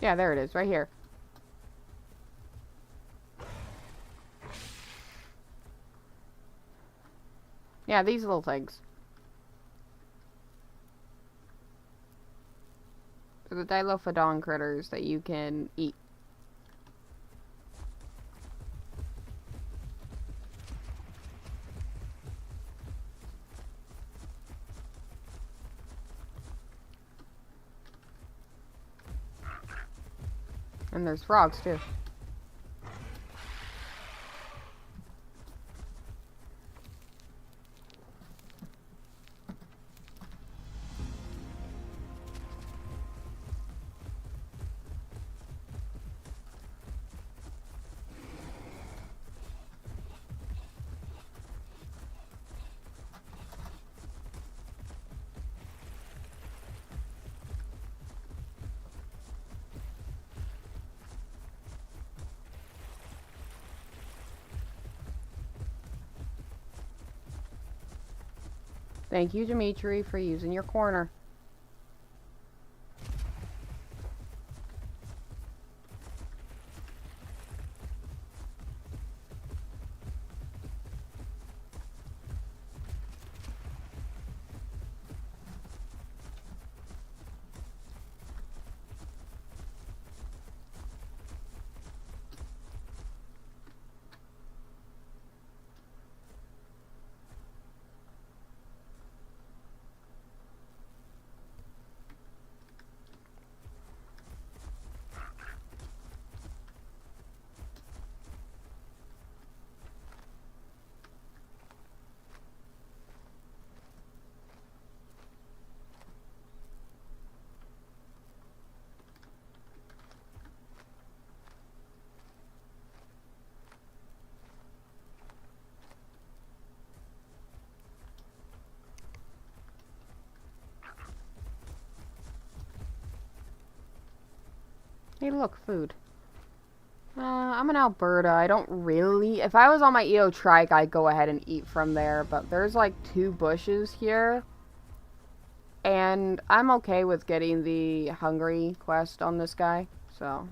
Yeah, there it is, right here. Yeah, Yeah, these little things. They're the dilophodon critters that you can eat. And there's frogs, too. Thank you, Dimitri, for using your corner. Hey, look, food. I'm in Alberta. I don't really... If I was on my EO trike, I'd go ahead and eat from there. But there's like 2 bushes here. And I'm okay with getting the hungry quest on this guy. So...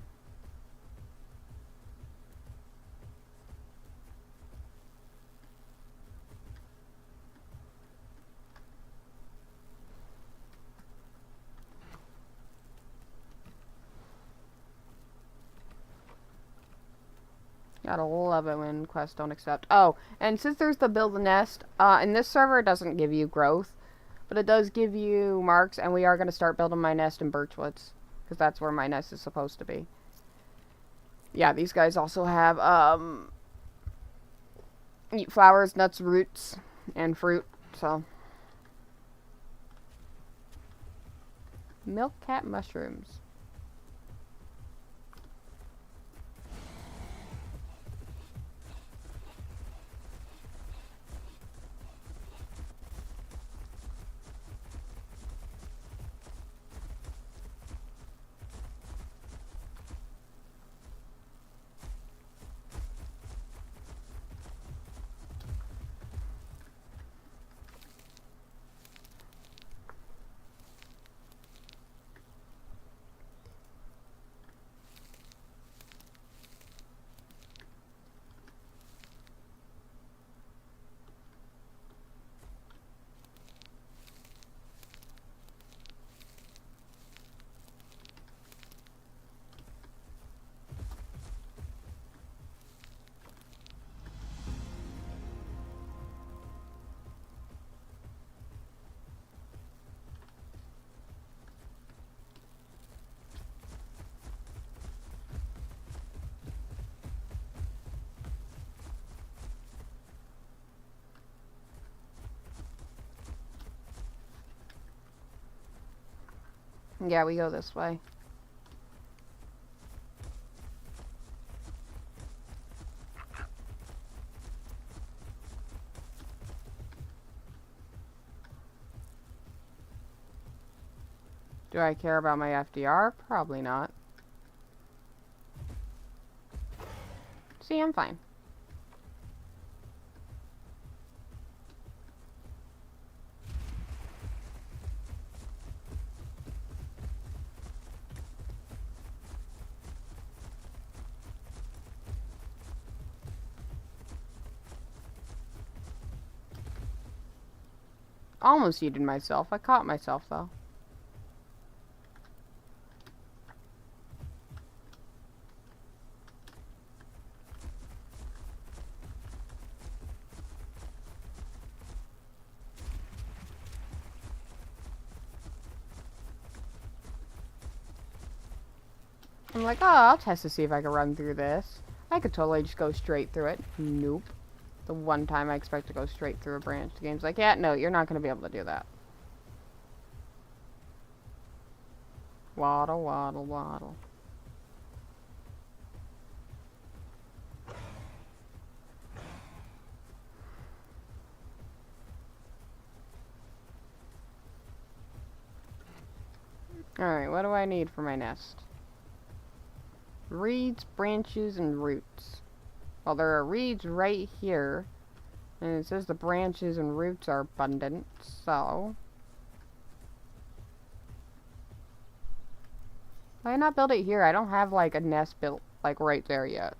Gotta love it when quests don't accept. Oh, and since there's the build a nest, in this server it doesn't give you growth, but it does give you marks, and we are going to start building my nest in birchwoods, because that's where my nest is supposed to be. Yeah, these guys also have, eat flowers, nuts, roots, and fruit, so. Milk cat mushrooms. Yeah, we go this way. Do I care about my FDR? Probably not. See, I'm fine. Almost yeeted myself. I caught myself, though. I'm like, oh, I'll test to see if I can run through this. I could totally just go straight through it. Nope. The one time I expect to go straight through a branch, the game's like, yeah, no, you're not going to be able to do that. Waddle, waddle, waddle. Alright, what do I need for my nest? Reeds, branches, and roots. Well, there are reeds right here. And it says the branches and roots are abundant, so... Why not build it here? I don't have, like, a nest built, like, right there yet.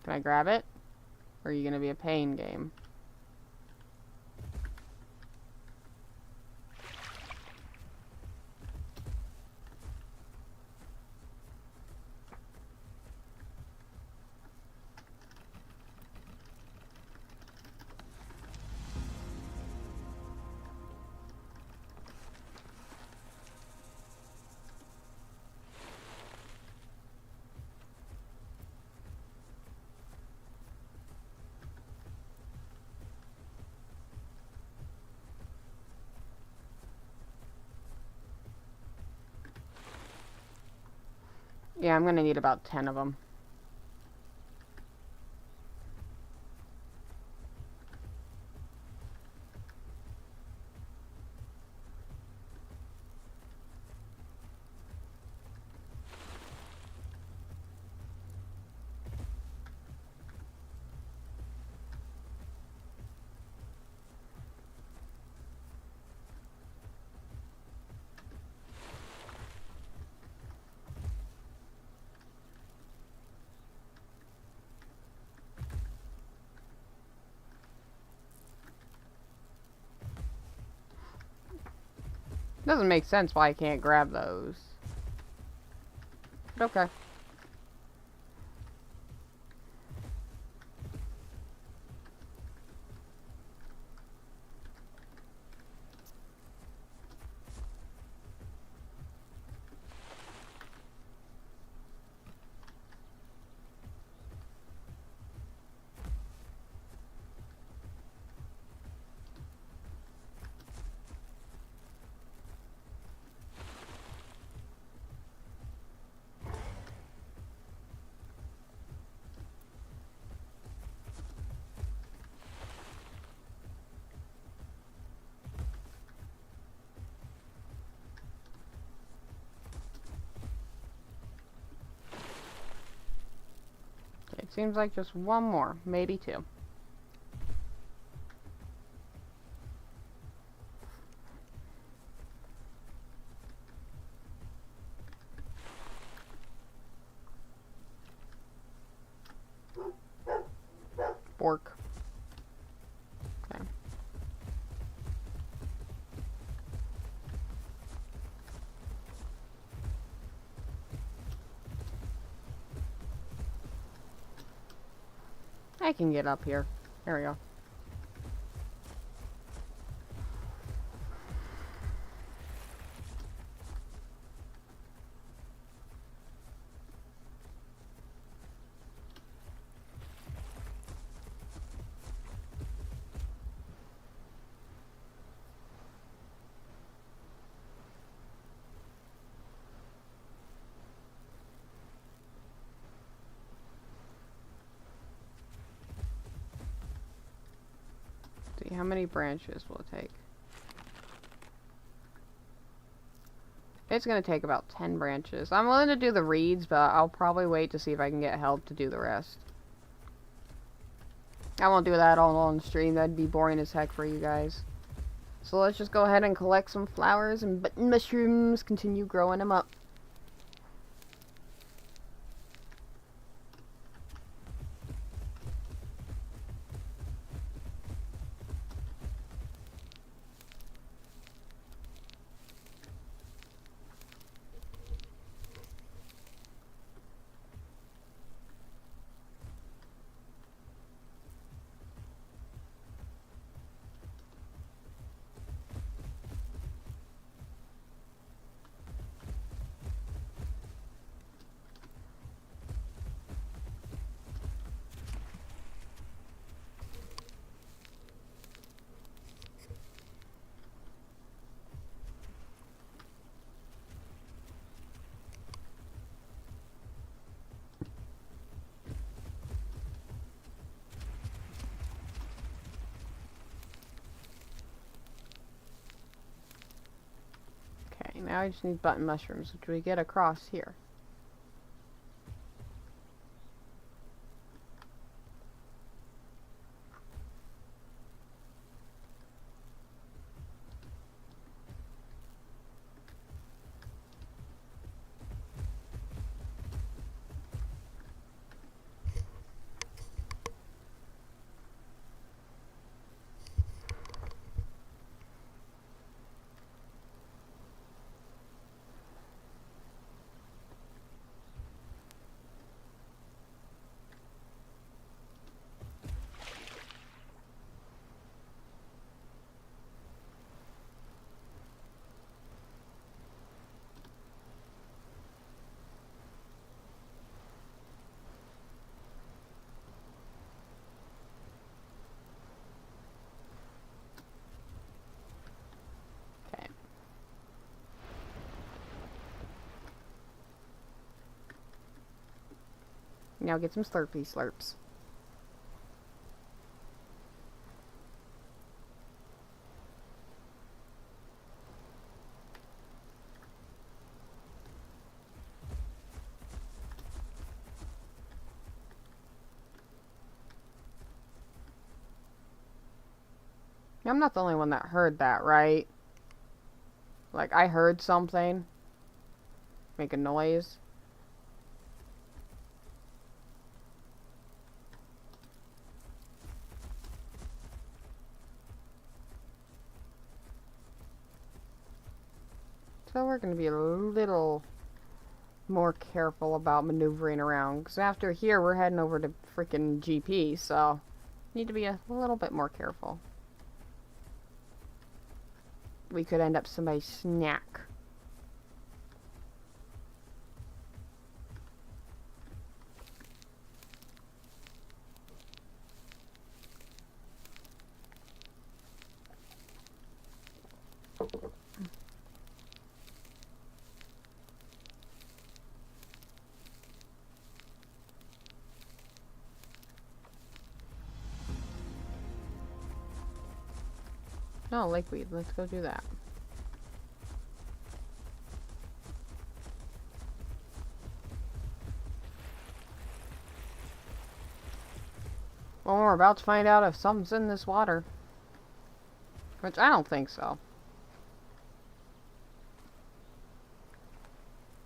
Can I grab it? Or are you gonna be a pain game? Yeah, I'm gonna need about 10 of them. Doesn't make sense why I can't grab those. But okay. It seems like just one more, maybe two. Bork. Okay. I can get up here. There we go. See, how many branches will it take? It's gonna take about 10 branches. I'm willing to do the reeds, but I'll probably wait to see if I can get help to do the rest. I won't do that all on stream. That'd be boring as heck for you guys. So let's just go ahead and collect some flowers and button mushrooms. Continue growing them up. Now I just need button mushrooms, which we get across here. Now get some slurpy slurps. I'm not the only one that heard that, right? Like, I heard something make a noise. So we're going to be a little more careful about maneuvering around. Because after here, we're heading over to freaking GP, so need to be a little bit more careful. We could end up somebody's snack. Oh, lakeweed. Let's go do that. Well, we're about to find out if something's in this water. Which I don't think so.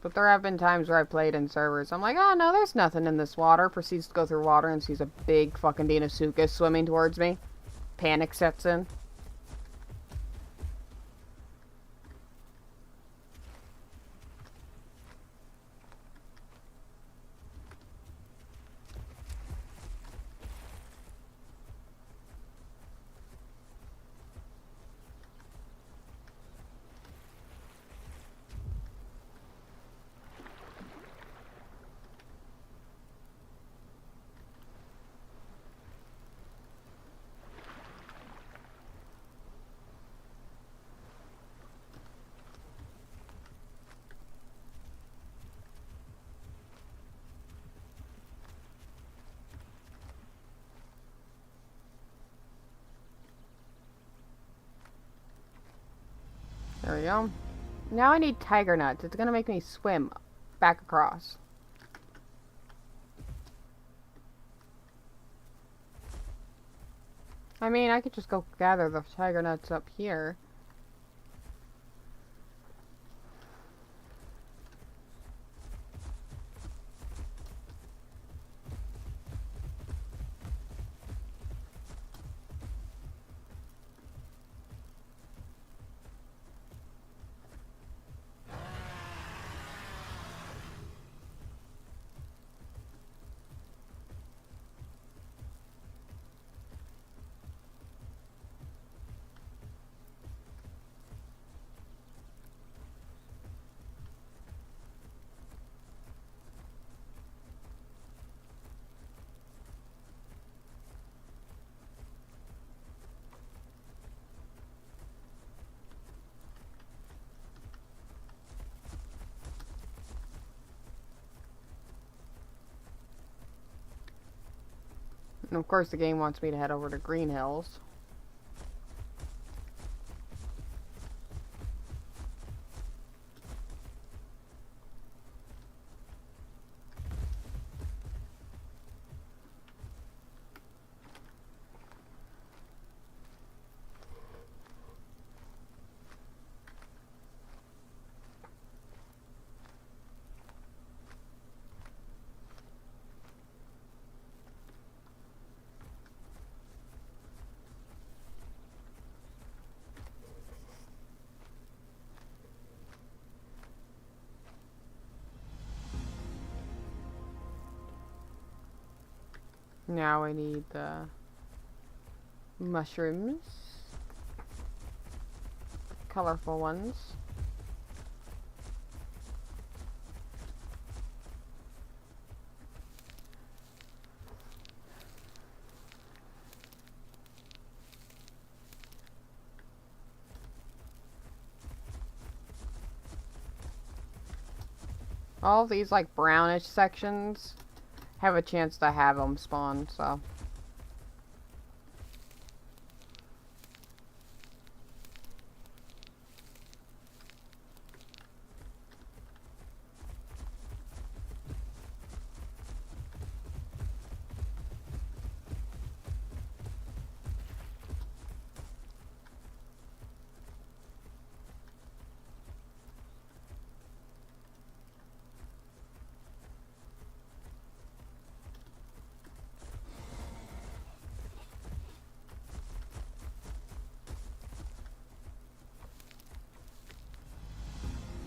But there have been times where I've played in servers. I'm like, oh no, there's nothing in this water. Proceeds to go through water and sees a big fucking Dinosuchus swimming towards me. Panic sets in. There we go. Now I need tiger nuts. It's gonna make me swim back across. I mean, I could just go gather the tiger nuts up here. And of course the game wants me to head over to Green Hills. Now we need the mushrooms. Colorful ones. All these like brownish sections have a chance to have them spawn, so.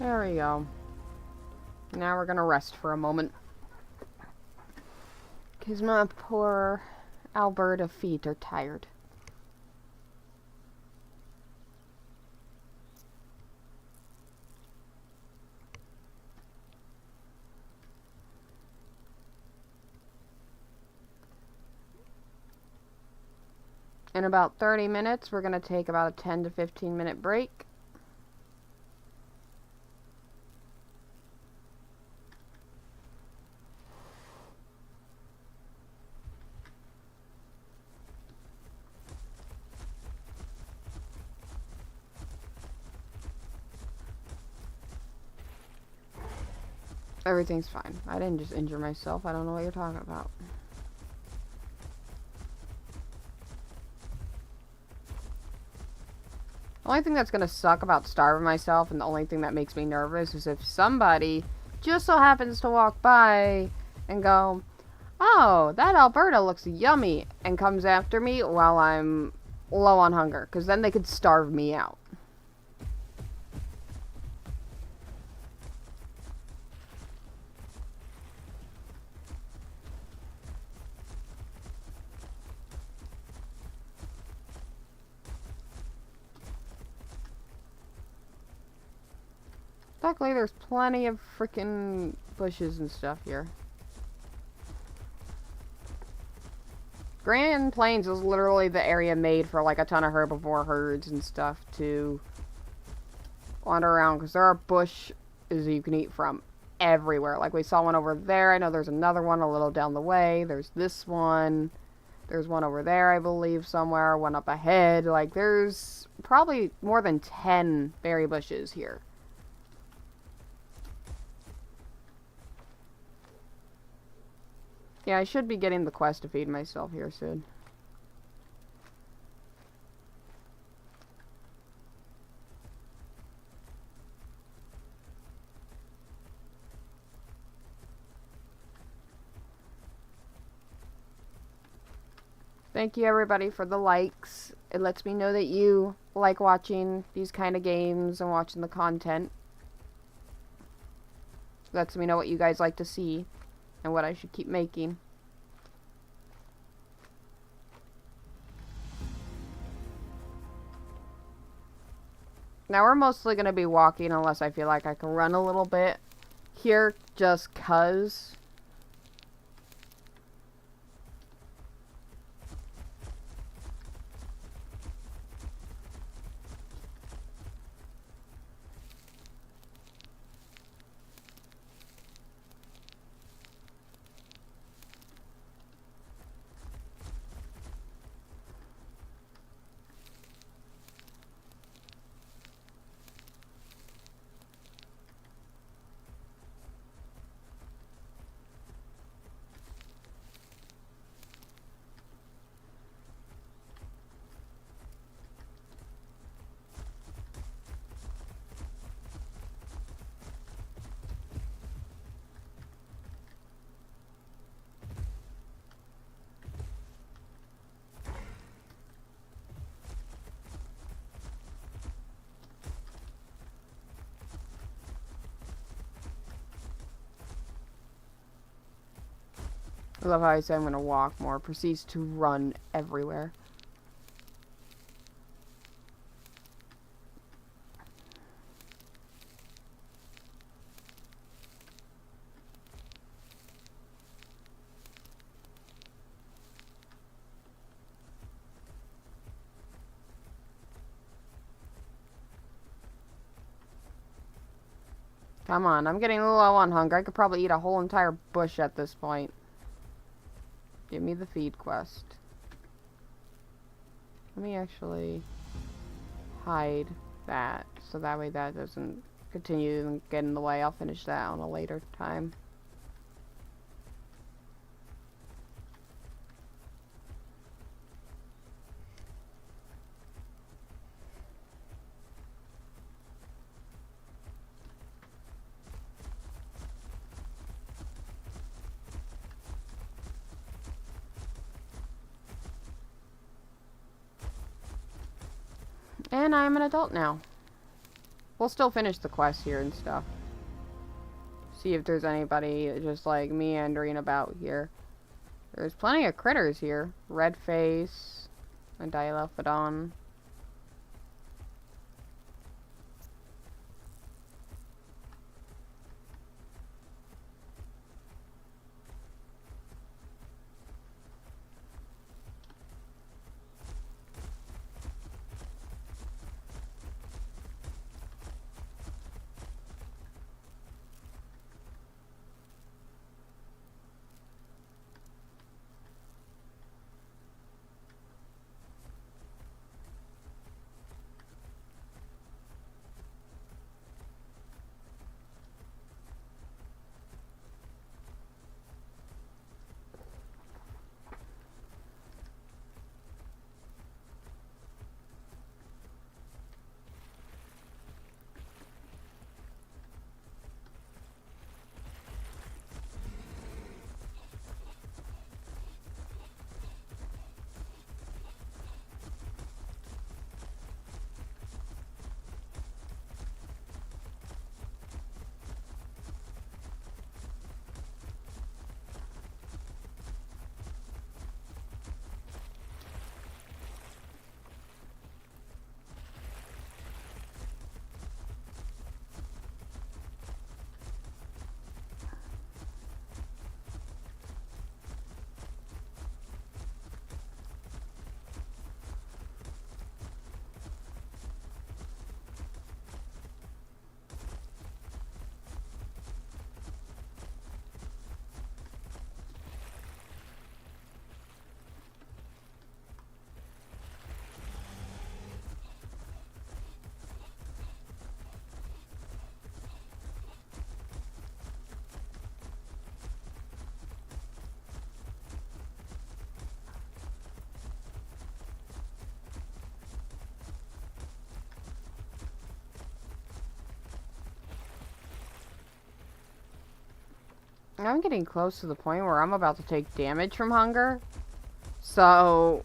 There we go. Now we're gonna rest for a moment. Because my poor Alberta feet are tired. In about 30 minutes, we're gonna take about a 10 to 15 minute break. Everything's fine. I didn't just injure myself. I don't know what you're talking about. The only thing that's gonna suck about starving myself, and the only thing that makes me nervous, is if somebody just so happens to walk by and go, "Oh, that Alberta looks yummy," and comes after me while I'm low on hunger, because then they could starve me out. Luckily, there's plenty of freaking bushes and stuff here. Grand Plains is literally the area made for like a ton of herbivore herds and stuff to wander around, because there are bushes you can eat from everywhere. Like we saw one over there. I know there's another one a little down the way. There's this one. There's one over there, I believe, somewhere. One up ahead. Like there's probably more than 10 berry bushes here. Yeah, I should be getting the quest to feed myself here soon. Thank you everybody for the likes. It lets me know that you like watching these kind of games and watching the content. Lets me know what you guys like to see and what I should keep making. Now we're mostly going to be walking unless I feel like I can run a little bit here just 'cause. I love how I say I'm gonna walk more. Proceeds to run everywhere. Come on, I'm getting a little low on hunger. I could probably eat a whole entire bush at this point. Give me the feed quest. Let me actually hide that, so that way that doesn't continue and get in the way. I'll finish that on a later time. And I'm an adult now. We'll still finish the quest here and stuff. See if there's anybody just like meandering about here. There's plenty of critters here. Red face, a Dilophodon. I'm getting close to the point where I'm about to take damage from hunger. So,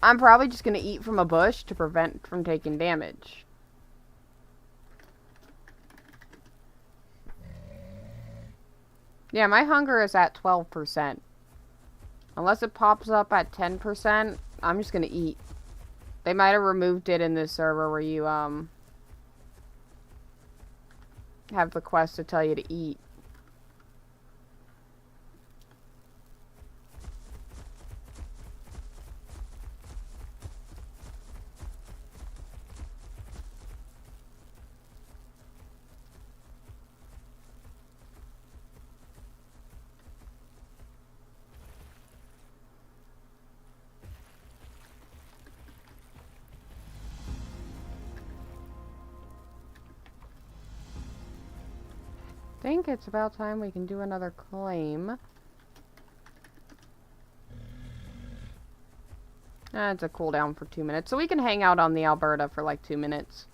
I'm probably just going to eat from a bush to prevent from taking damage. Yeah, my hunger is at 12%. Unless it pops up at 10%, I'm just going to eat. They might have removed it in this server where you, have the quest to tell you to eat. I think it's about time we can do another claim. It's a cooldown for 2 minutes, so we can hang out on the Alberta for like 2 minutes.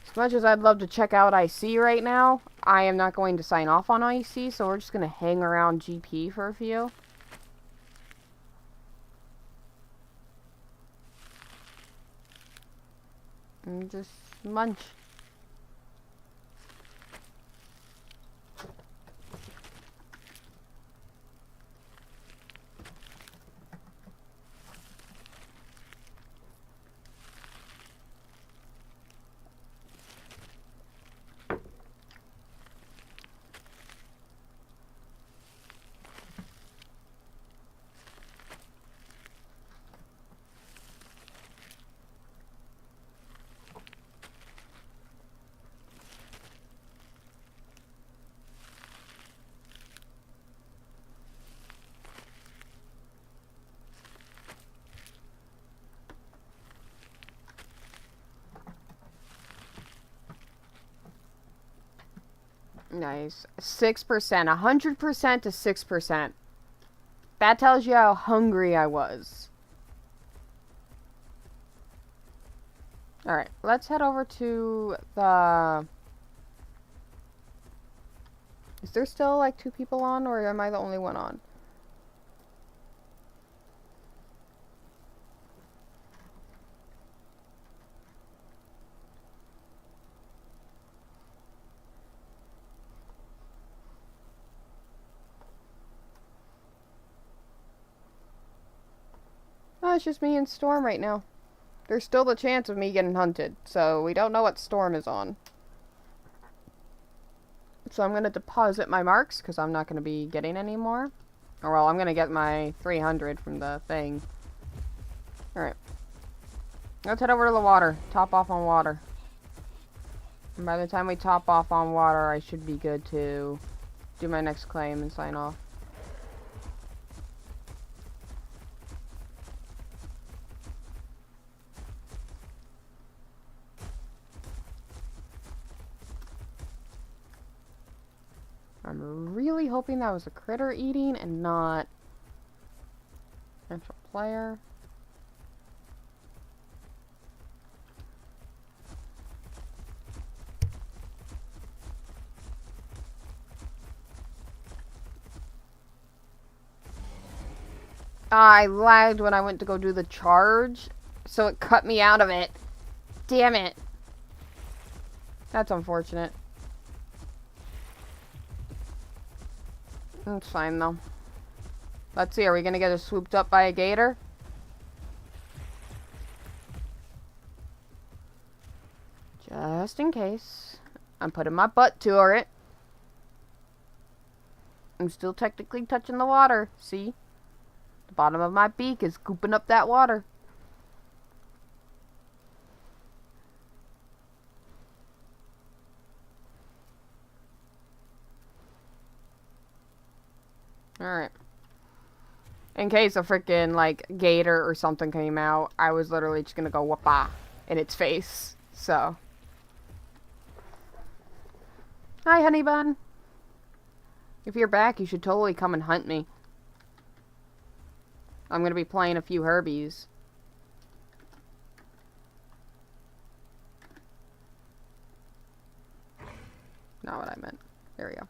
As much as I'd love to check out IC right now, I am not going to sign off on IC, so we're just going to hang around GP for a few. And just munch. Nice. 6%. 100% to 6%. That tells you how hungry I was. Alright, let's head over to the... Is there still like 2 people on, or am I the only one on? Oh, it's just me and Storm right now. There's still the chance of me getting hunted, so we don't know what Storm is on. So I'm going to deposit my marks, because I'm not going to be getting any more. Or, well, I'm going to get my 300 from the thing. Alright. Let's head over to the water. Top off on water. And by the time we top off on water, I should be good to do my next claim and sign off. I'm really hoping that was a critter eating and not an actual player. I lagged when I went to go do the charge, so it cut me out of it. Damn it. That's unfortunate. It's fine, though. Let's see, are we gonna get swooped up by a gator? Just in case. I'm putting my butt to it. I'm still technically touching the water. See? The bottom of my beak is scooping up that water. Alright. In case a freaking, like, gator or something came out, I was literally just gonna go whoop-ah in its face. So. Hi, honey bun. If you're back, you should totally come and hunt me. I'm gonna be playing a few Herbies. Not what I meant. There we go.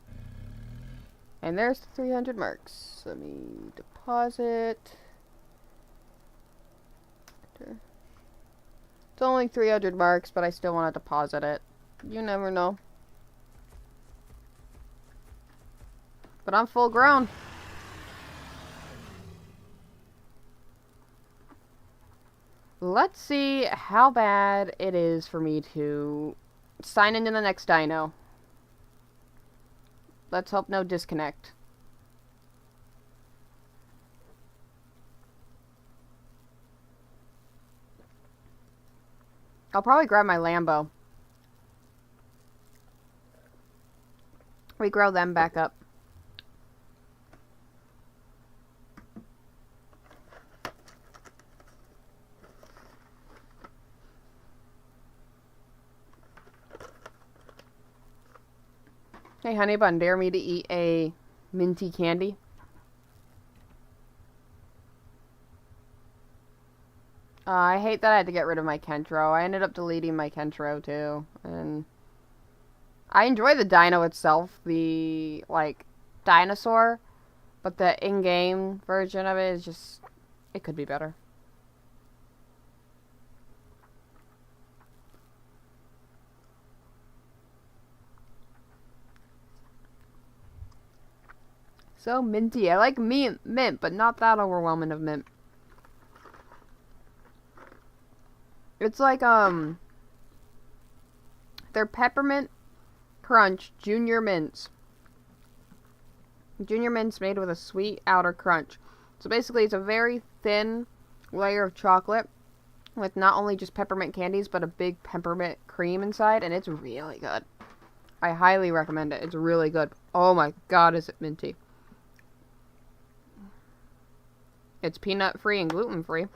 And there's the 300 marks. Let me deposit. It's only 300 marks, but I still want to deposit it. You never know. But I'm full grown. Let's see how bad it is for me to sign into the next dino. Let's hope no disconnect. I'll probably grab my Lambo. Regrow them back up. Hey, honey bun, dare me to eat a minty candy? I hate that I had to get rid of my Kentro. I ended up deleting my Kentro, too. And I enjoy the dino itself, the, like, dinosaur. But the in-game version of it is just... it could be better. So minty. I like mint, but not that overwhelming of mint. It's like, they're peppermint crunch junior mints. Junior mints made with a sweet outer crunch. So basically it's a very thin layer of chocolate with not only just peppermint candies, but a big peppermint cream inside, and it's really good. I highly recommend it. It's really good. Oh my god, is it minty. It's peanut free and gluten free.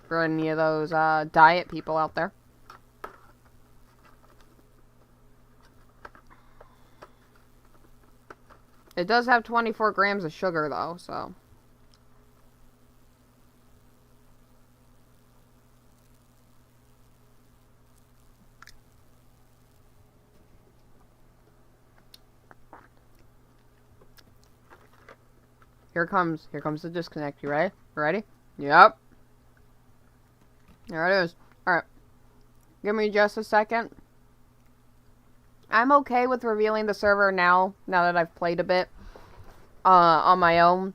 For any of those diet people out there. It does have 24 grams of sugar, though, so... Here comes the disconnect. You ready? You ready? Yep. There it is. Alright. Give me just a second. I'm okay with revealing the server now that I've played a bit on my own.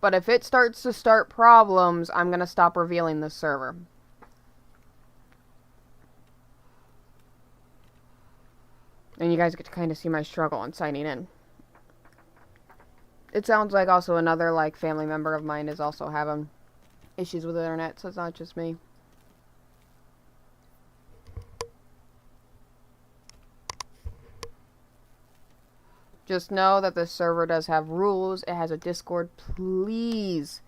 But if it starts to start problems, I'm going to stop revealing the server. And you guys get to kind of see my struggle on signing in. It sounds like also another, like, family member of mine is also having issues with the internet, so it's not just me. Just know that the server does have rules. It has a Discord. Please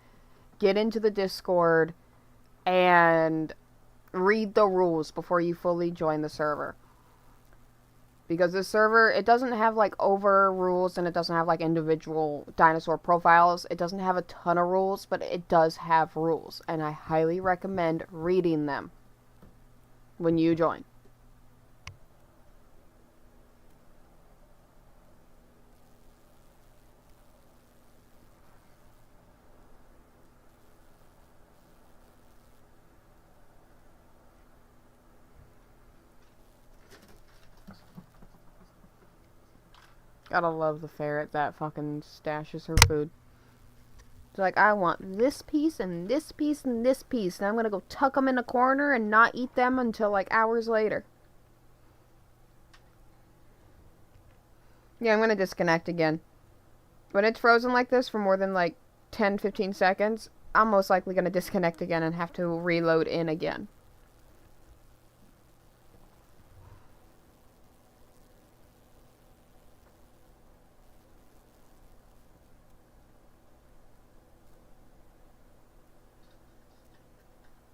get into the Discord and read the rules before you fully join the server. Because this server, it doesn't have, like, over rules, and it doesn't have, like, individual dinosaur profiles. It doesn't have a ton of rules, but it does have rules. And I highly recommend reading them when you join. Gotta love the ferret that fucking stashes her food. It's like, I want this piece and this piece and this piece, and I'm gonna go tuck them in a corner and not eat them until, like, hours later. Yeah, I'm gonna disconnect again. When it's frozen like this for more than, like, 10-15 seconds, I'm most likely gonna disconnect again and have to reload in again.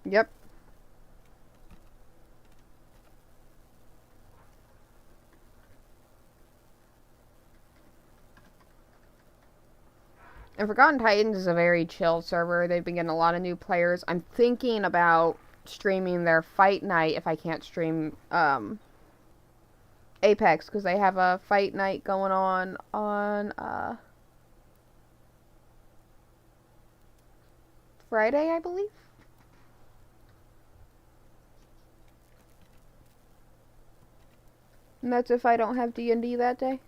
Yep. And Forgotten Titans is a very chill server. They've been getting a lot of new players. I'm thinking about streaming their fight night if I can't stream Apex, because they have a fight night going on Friday, I believe. And that's if I don't have D&D that day.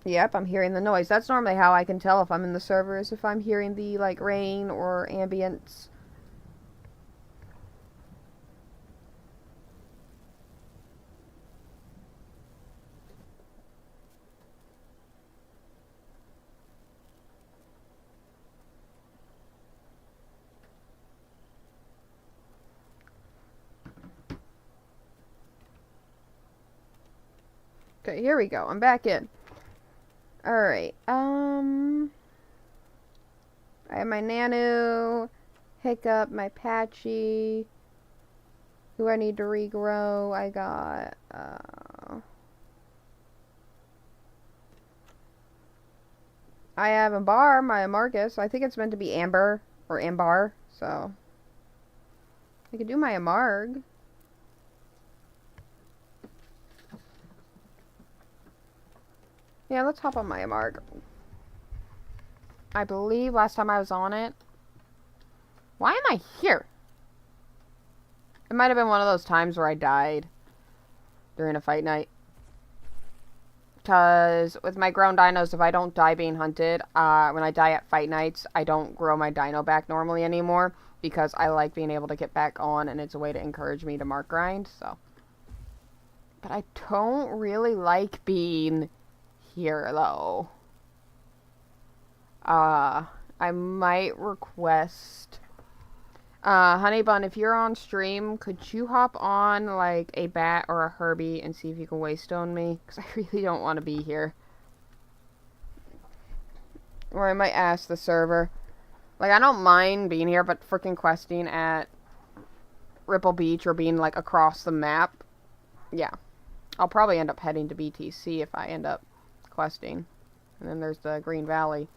Yep, I'm hearing the noise. That's normally how I can tell if I'm in the server, is if I'm hearing the, like, rain or ambience. Okay, here we go. I'm back in. Alright, I have my Nanu, Hiccup, my Patchy. Who I need to regrow? I got, I have a bar, my Amargus. I think it's meant to be Amber, or Ambar, so I could do my Amarg. Yeah, let's hop on my Amarg. I believe last time I was on it... Why am I here? It might have been one of those times where I died during a fight night. Because with my grown dinos, if I don't die being hunted, when I die at fight nights, I don't grow my dino back normally anymore. Because I like being able to get back on, and it's a way to encourage me to mark grind, so... But I don't really like being... here, though. I might request... Honey Bun, if you're on stream, could you hop on, like, a bat or a Herbie and see if you can waystone me? Because I really don't want to be here. Or I might ask the server. Like, I don't mind being here, but freaking questing at Ripple Beach or being, like, across the map. Yeah. I'll probably end up heading to BTC if I end up questing. And then there's the Green Valley.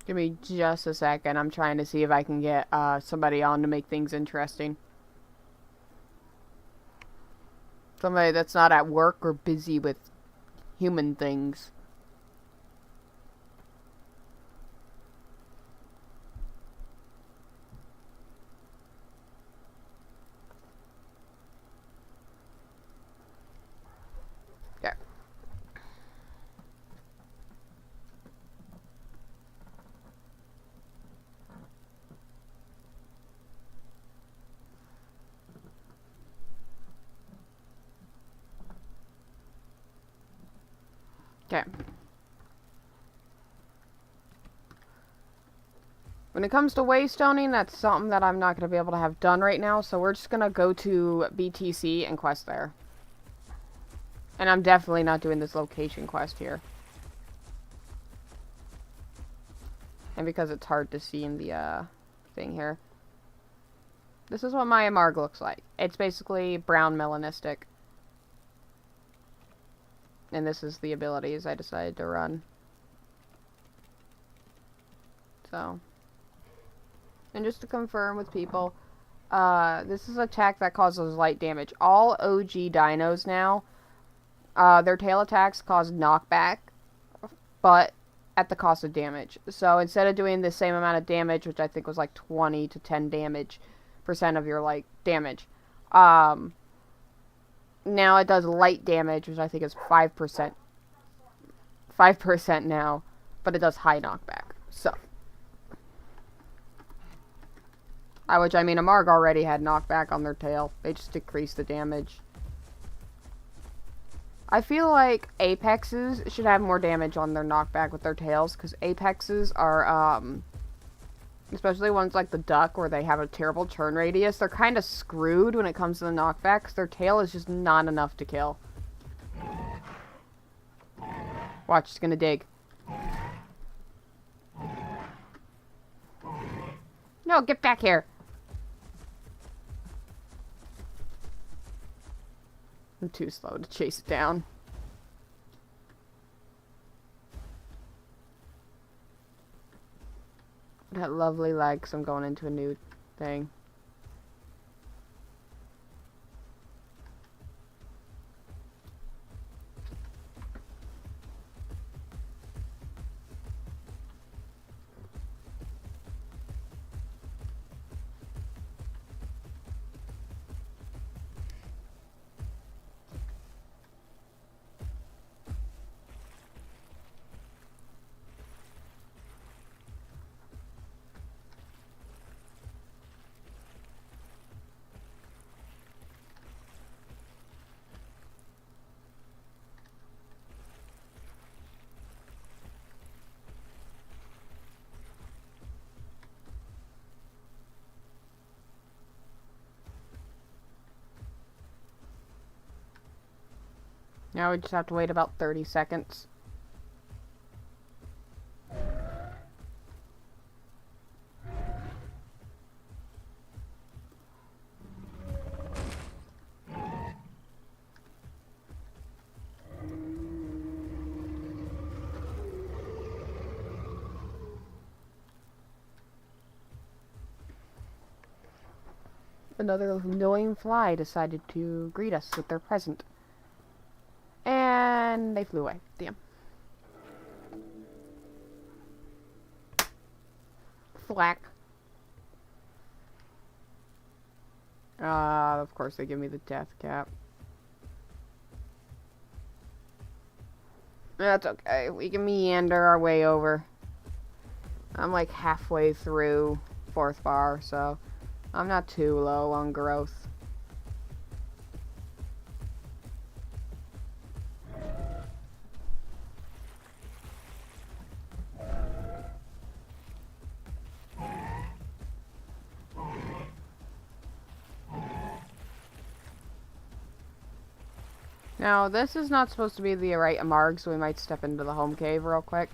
Give me just a second. I'm trying to see if I can get somebody on to make things interesting. Somebody that's not at work or busy with human things. Okay. Okay. When it comes to waystoning, that's something that I'm not going to be able to have done right now, so we're just going to go to BTC and quest there. And I'm definitely not doing this location quest here. And because it's hard to see in the thing here. This is what my Amarg looks like. It's basically brown melanistic. And this is the abilities I decided to run. So. And just to confirm with people, this is an attack that causes light damage. All OG dinos now, their tail attacks cause knockback, but at the cost of damage. So instead of doing the same amount of damage, which I think was like 20 to 10 percent of your like damage, now it does light damage, which I think is 5%. 5% now, but it does high knockback. So. Which, I mean, Amarg already had knockback on their tail. They just decreased the damage. I feel like Apexes should have more damage on their knockback with their tails, because Apexes are, especially ones like the duck, where they have a terrible turn radius, they're kind of screwed when it comes to the knockback, because their tail is just not enough to kill. Watch, it's gonna dig. No, get back here! I'm too slow to chase it down. That lovely leg, 'cause I'm going into a new thing. Now we just have to wait about 30 seconds. Another annoying fly decided to greet us with their present. And they flew away. Damn. Thwack. Of course they give me the death cap. That's okay. We can meander our way over. I'm like halfway through 4th bar, so I'm not too low on growth. Now, this is not supposed to be the right Amarg, so we might step into the home cave real quick.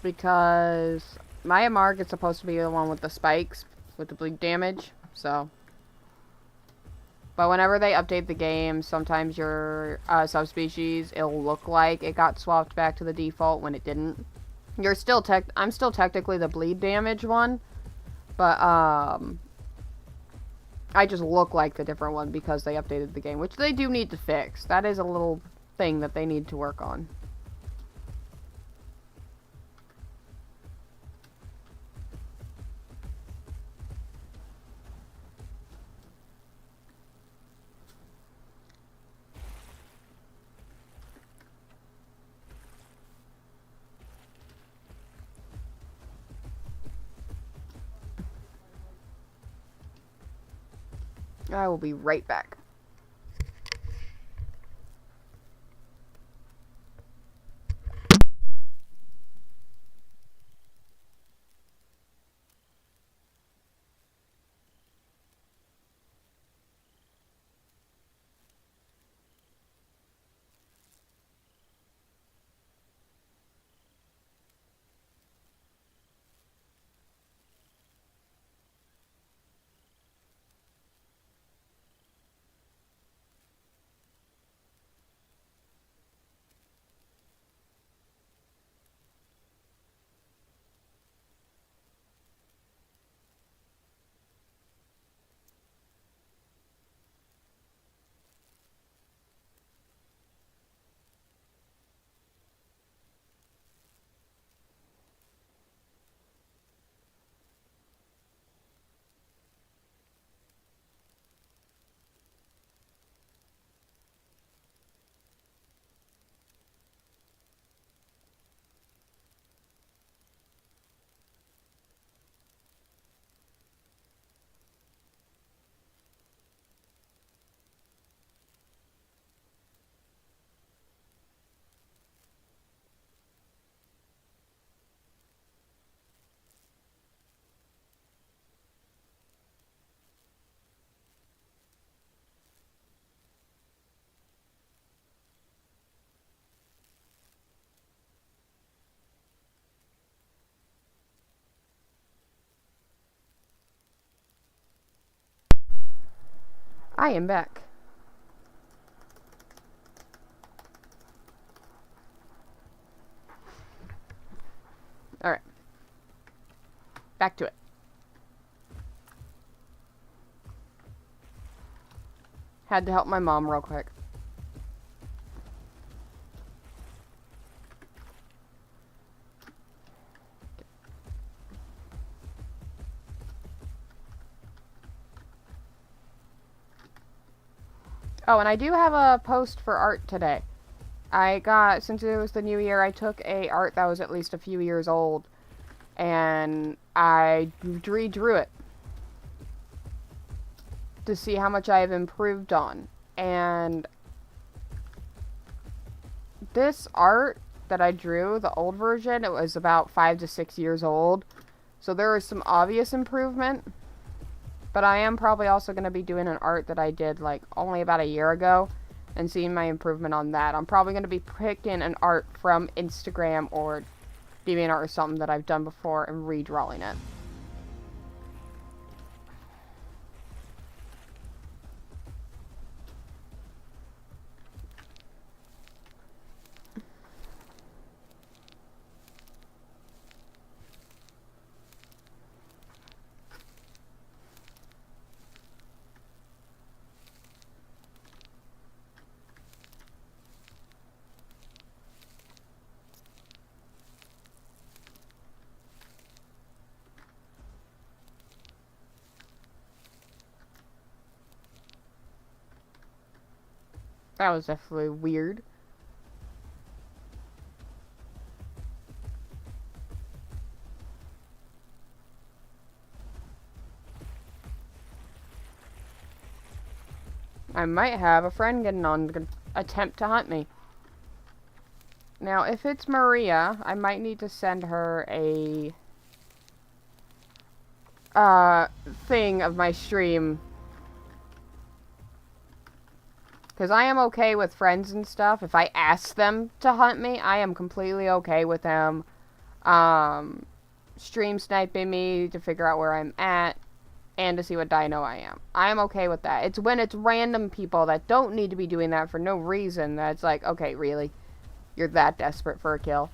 Because my Amarg is supposed to be the one with the spikes, with the bleed damage, so. But whenever they update the game, sometimes your subspecies, it'll look like it got swapped back to the default when it didn't. I'm still technically the bleed damage one, but I just look like the different one because they updated the game, which they do need to fix. That is a little thing that they need to work on. I will be right back. I am back. Alright. Back to it. Had to help my mom real quick. Oh, and I do have a post for art today. Since it was the new year, I took a art that was at least a few years old, and I redrew it to see how much I have improved on. And this art that I drew, the old version, it was about 5 to 6 years old, so there is some obvious improvement. But I am probably also going to be doing an art that I did like only about a year ago, and seeing my improvement on that. I'm probably going to be picking an art from Instagram or DeviantArt or something that I've done before and redrawing it. That was definitely weird. I might have a friend getting on to attempt to hunt me. Now, if it's Maria, I might need to send her a thing of my stream. Because I am okay with friends and stuff. If I ask them to hunt me, I am completely okay with them stream sniping me to figure out where I'm at and to see what dino I am. I'm okay with that. It's when it's random people that don't need to be doing that for no reason that's like, okay, really? You're that desperate for a kill?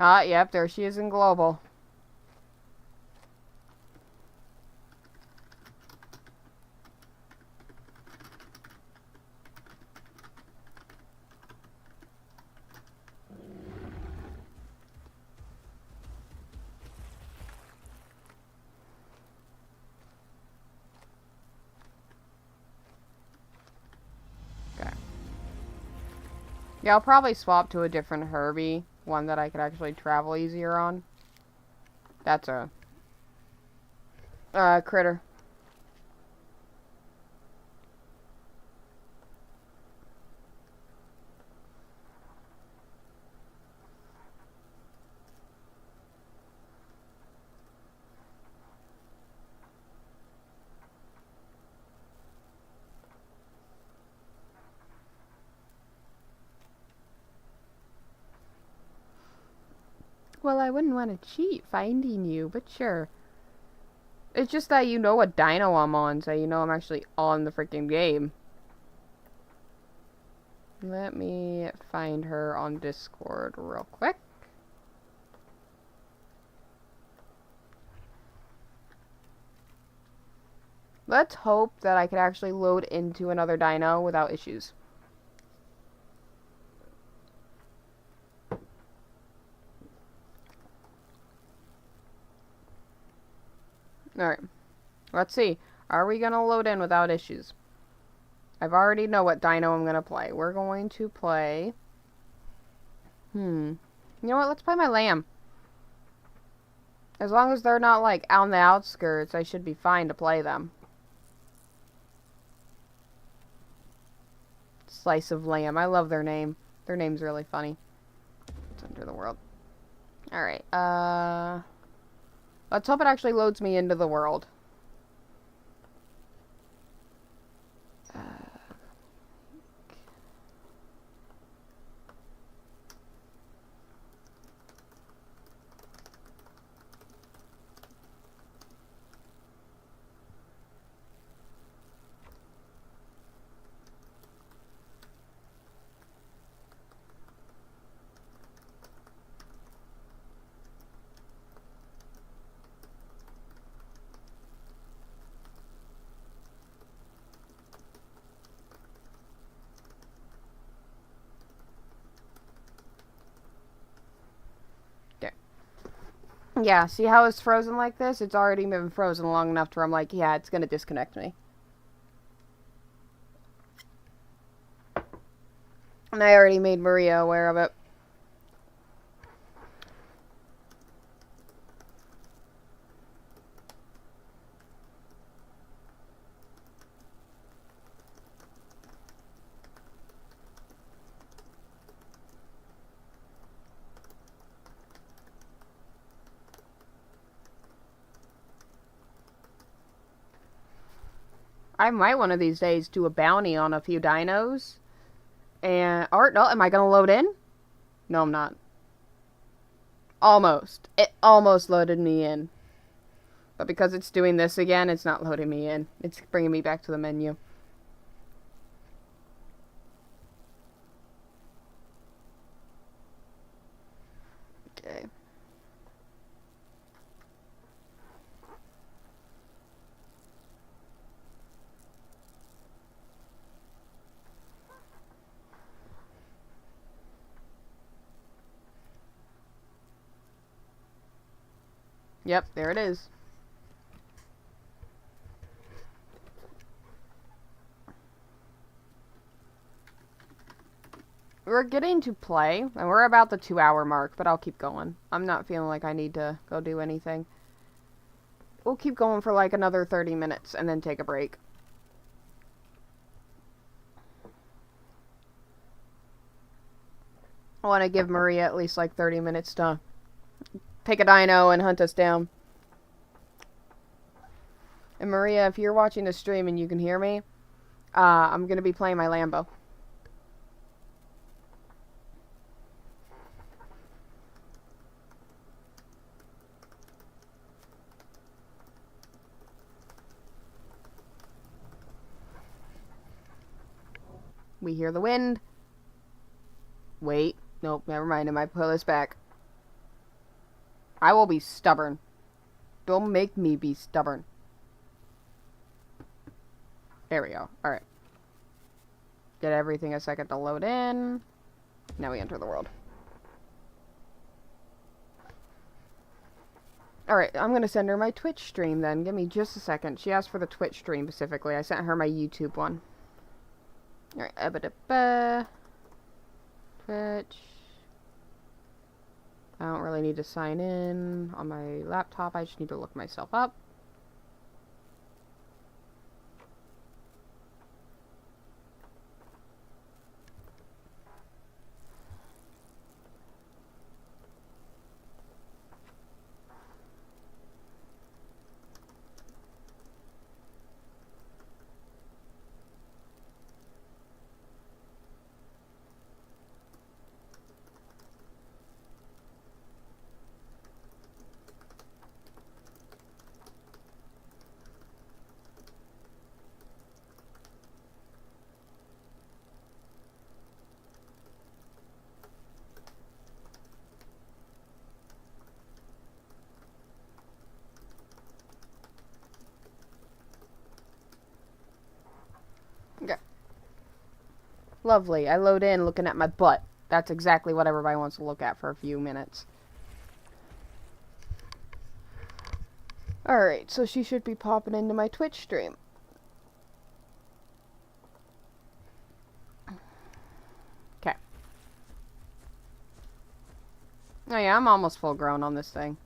Yep, there she is in global. Okay. Yeah, I'll probably swap to a different Herbie. One that I could actually travel easier on. That's a critter. Well, I wouldn't want to cheat finding you, but sure. It's just that you know what dino I'm on, so you know I'm actually on the freaking game. Let me find her on Discord real quick. Let's hope that I could actually load into another dino without issues. Alright. Let's see. Are we going to load in without issues? I've already know what dino I'm going to play. We're going to play... You know what? Let's play my lamb. As long as they're not, like, on the outskirts, I should be fine to play them. Slice of lamb. I love their name. Their name's really funny. It's under the world. Alright, let's hope it actually loads me into the world. Yeah, see how it's frozen like this? It's already been frozen long enough to where I'm like, yeah, it's gonna disconnect me. And I already made Maria aware of it. I might one of these days do a bounty on a few dinos. And, or, no, am I gonna load in? No, I'm not. Almost. It almost loaded me in. But because it's doing this again, it's not loading me in. It's bringing me back to the menu. Okay. Yep, there it is. We're getting to play, and we're about the 2-hour mark, but I'll keep going. I'm not feeling like I need to go do anything. We'll keep going for like another 30 minutes, and then take a break. I want to give Maria at least like 30 minutes to pick a dino and hunt us down. And Maria, if you're watching the stream and you can hear me, I'm going to be playing my Lambo. We hear the wind. Wait. Nope, never mind. I might pull this back. I will be stubborn. Don't make me be stubborn. There we go. Alright. Get everything a second to load in. Now we enter the world. Alright, I'm gonna send her my Twitch stream then. Give me just a second. She asked for the Twitch stream specifically. I sent her my YouTube one. Alright, Twitch. I don't really need to sign in on my laptop. I just need to look myself up. Okay. Lovely. I load in looking at my butt. That's exactly what everybody wants to look at for a few minutes. Alright, so she should be popping into my Twitch stream. Okay. Oh yeah, I'm almost full grown on this thing.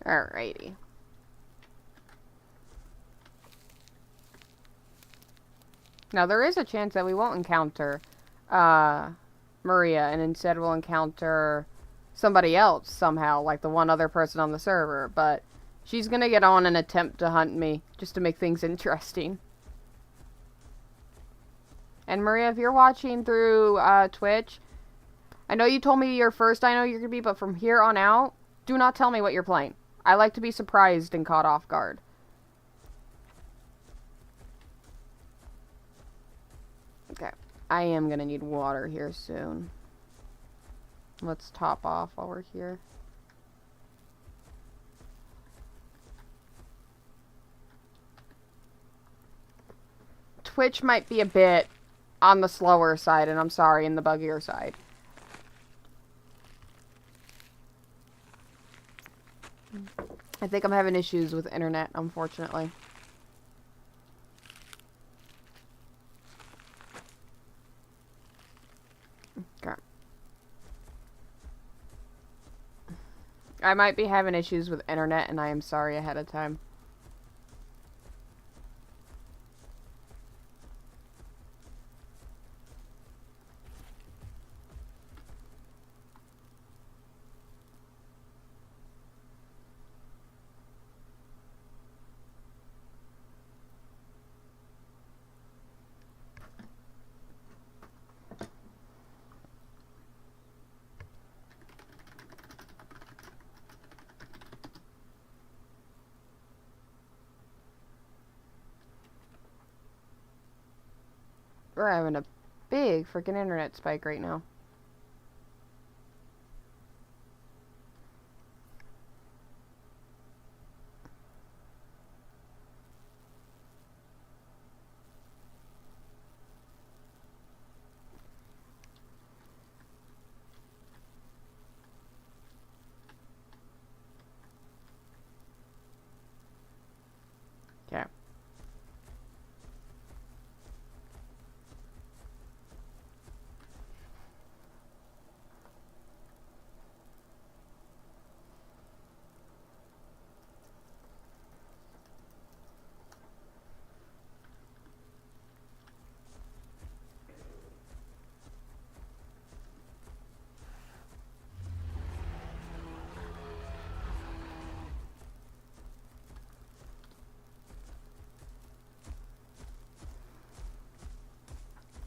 Alrighty. Now, there is a chance that we won't encounter Maria, and instead we'll encounter somebody else somehow, like the one other person on the server, but she's gonna get on and attempt to hunt me, just to make things interesting. And Maria, if you're watching through Twitch, I know you told me your first Dino you're gonna be, but from here on out, do not tell me what you're playing. I like to be surprised and caught off guard. Okay. I am gonna need water here soon. Let's top off while we're here. Twitch might be a bit on the slower side, and I'm sorry, in the buggier side. I think I'm having issues with internet, unfortunately. Okay. I might be having issues with internet, and I am sorry ahead of time. We're having a big freaking internet spike right now. Okay.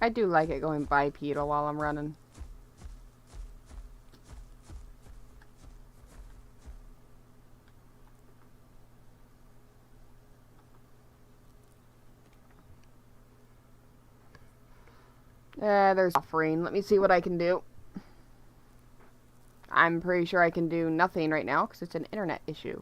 I do like it going bipedal while I'm running. There's offering. Let me see what I can do. I'm pretty sure I can do nothing right now because it's an internet issue.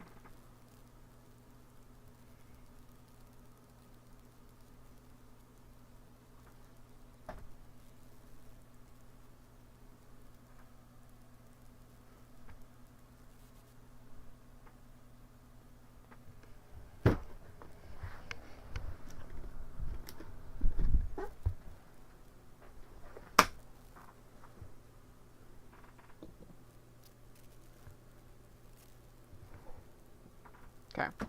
Okay.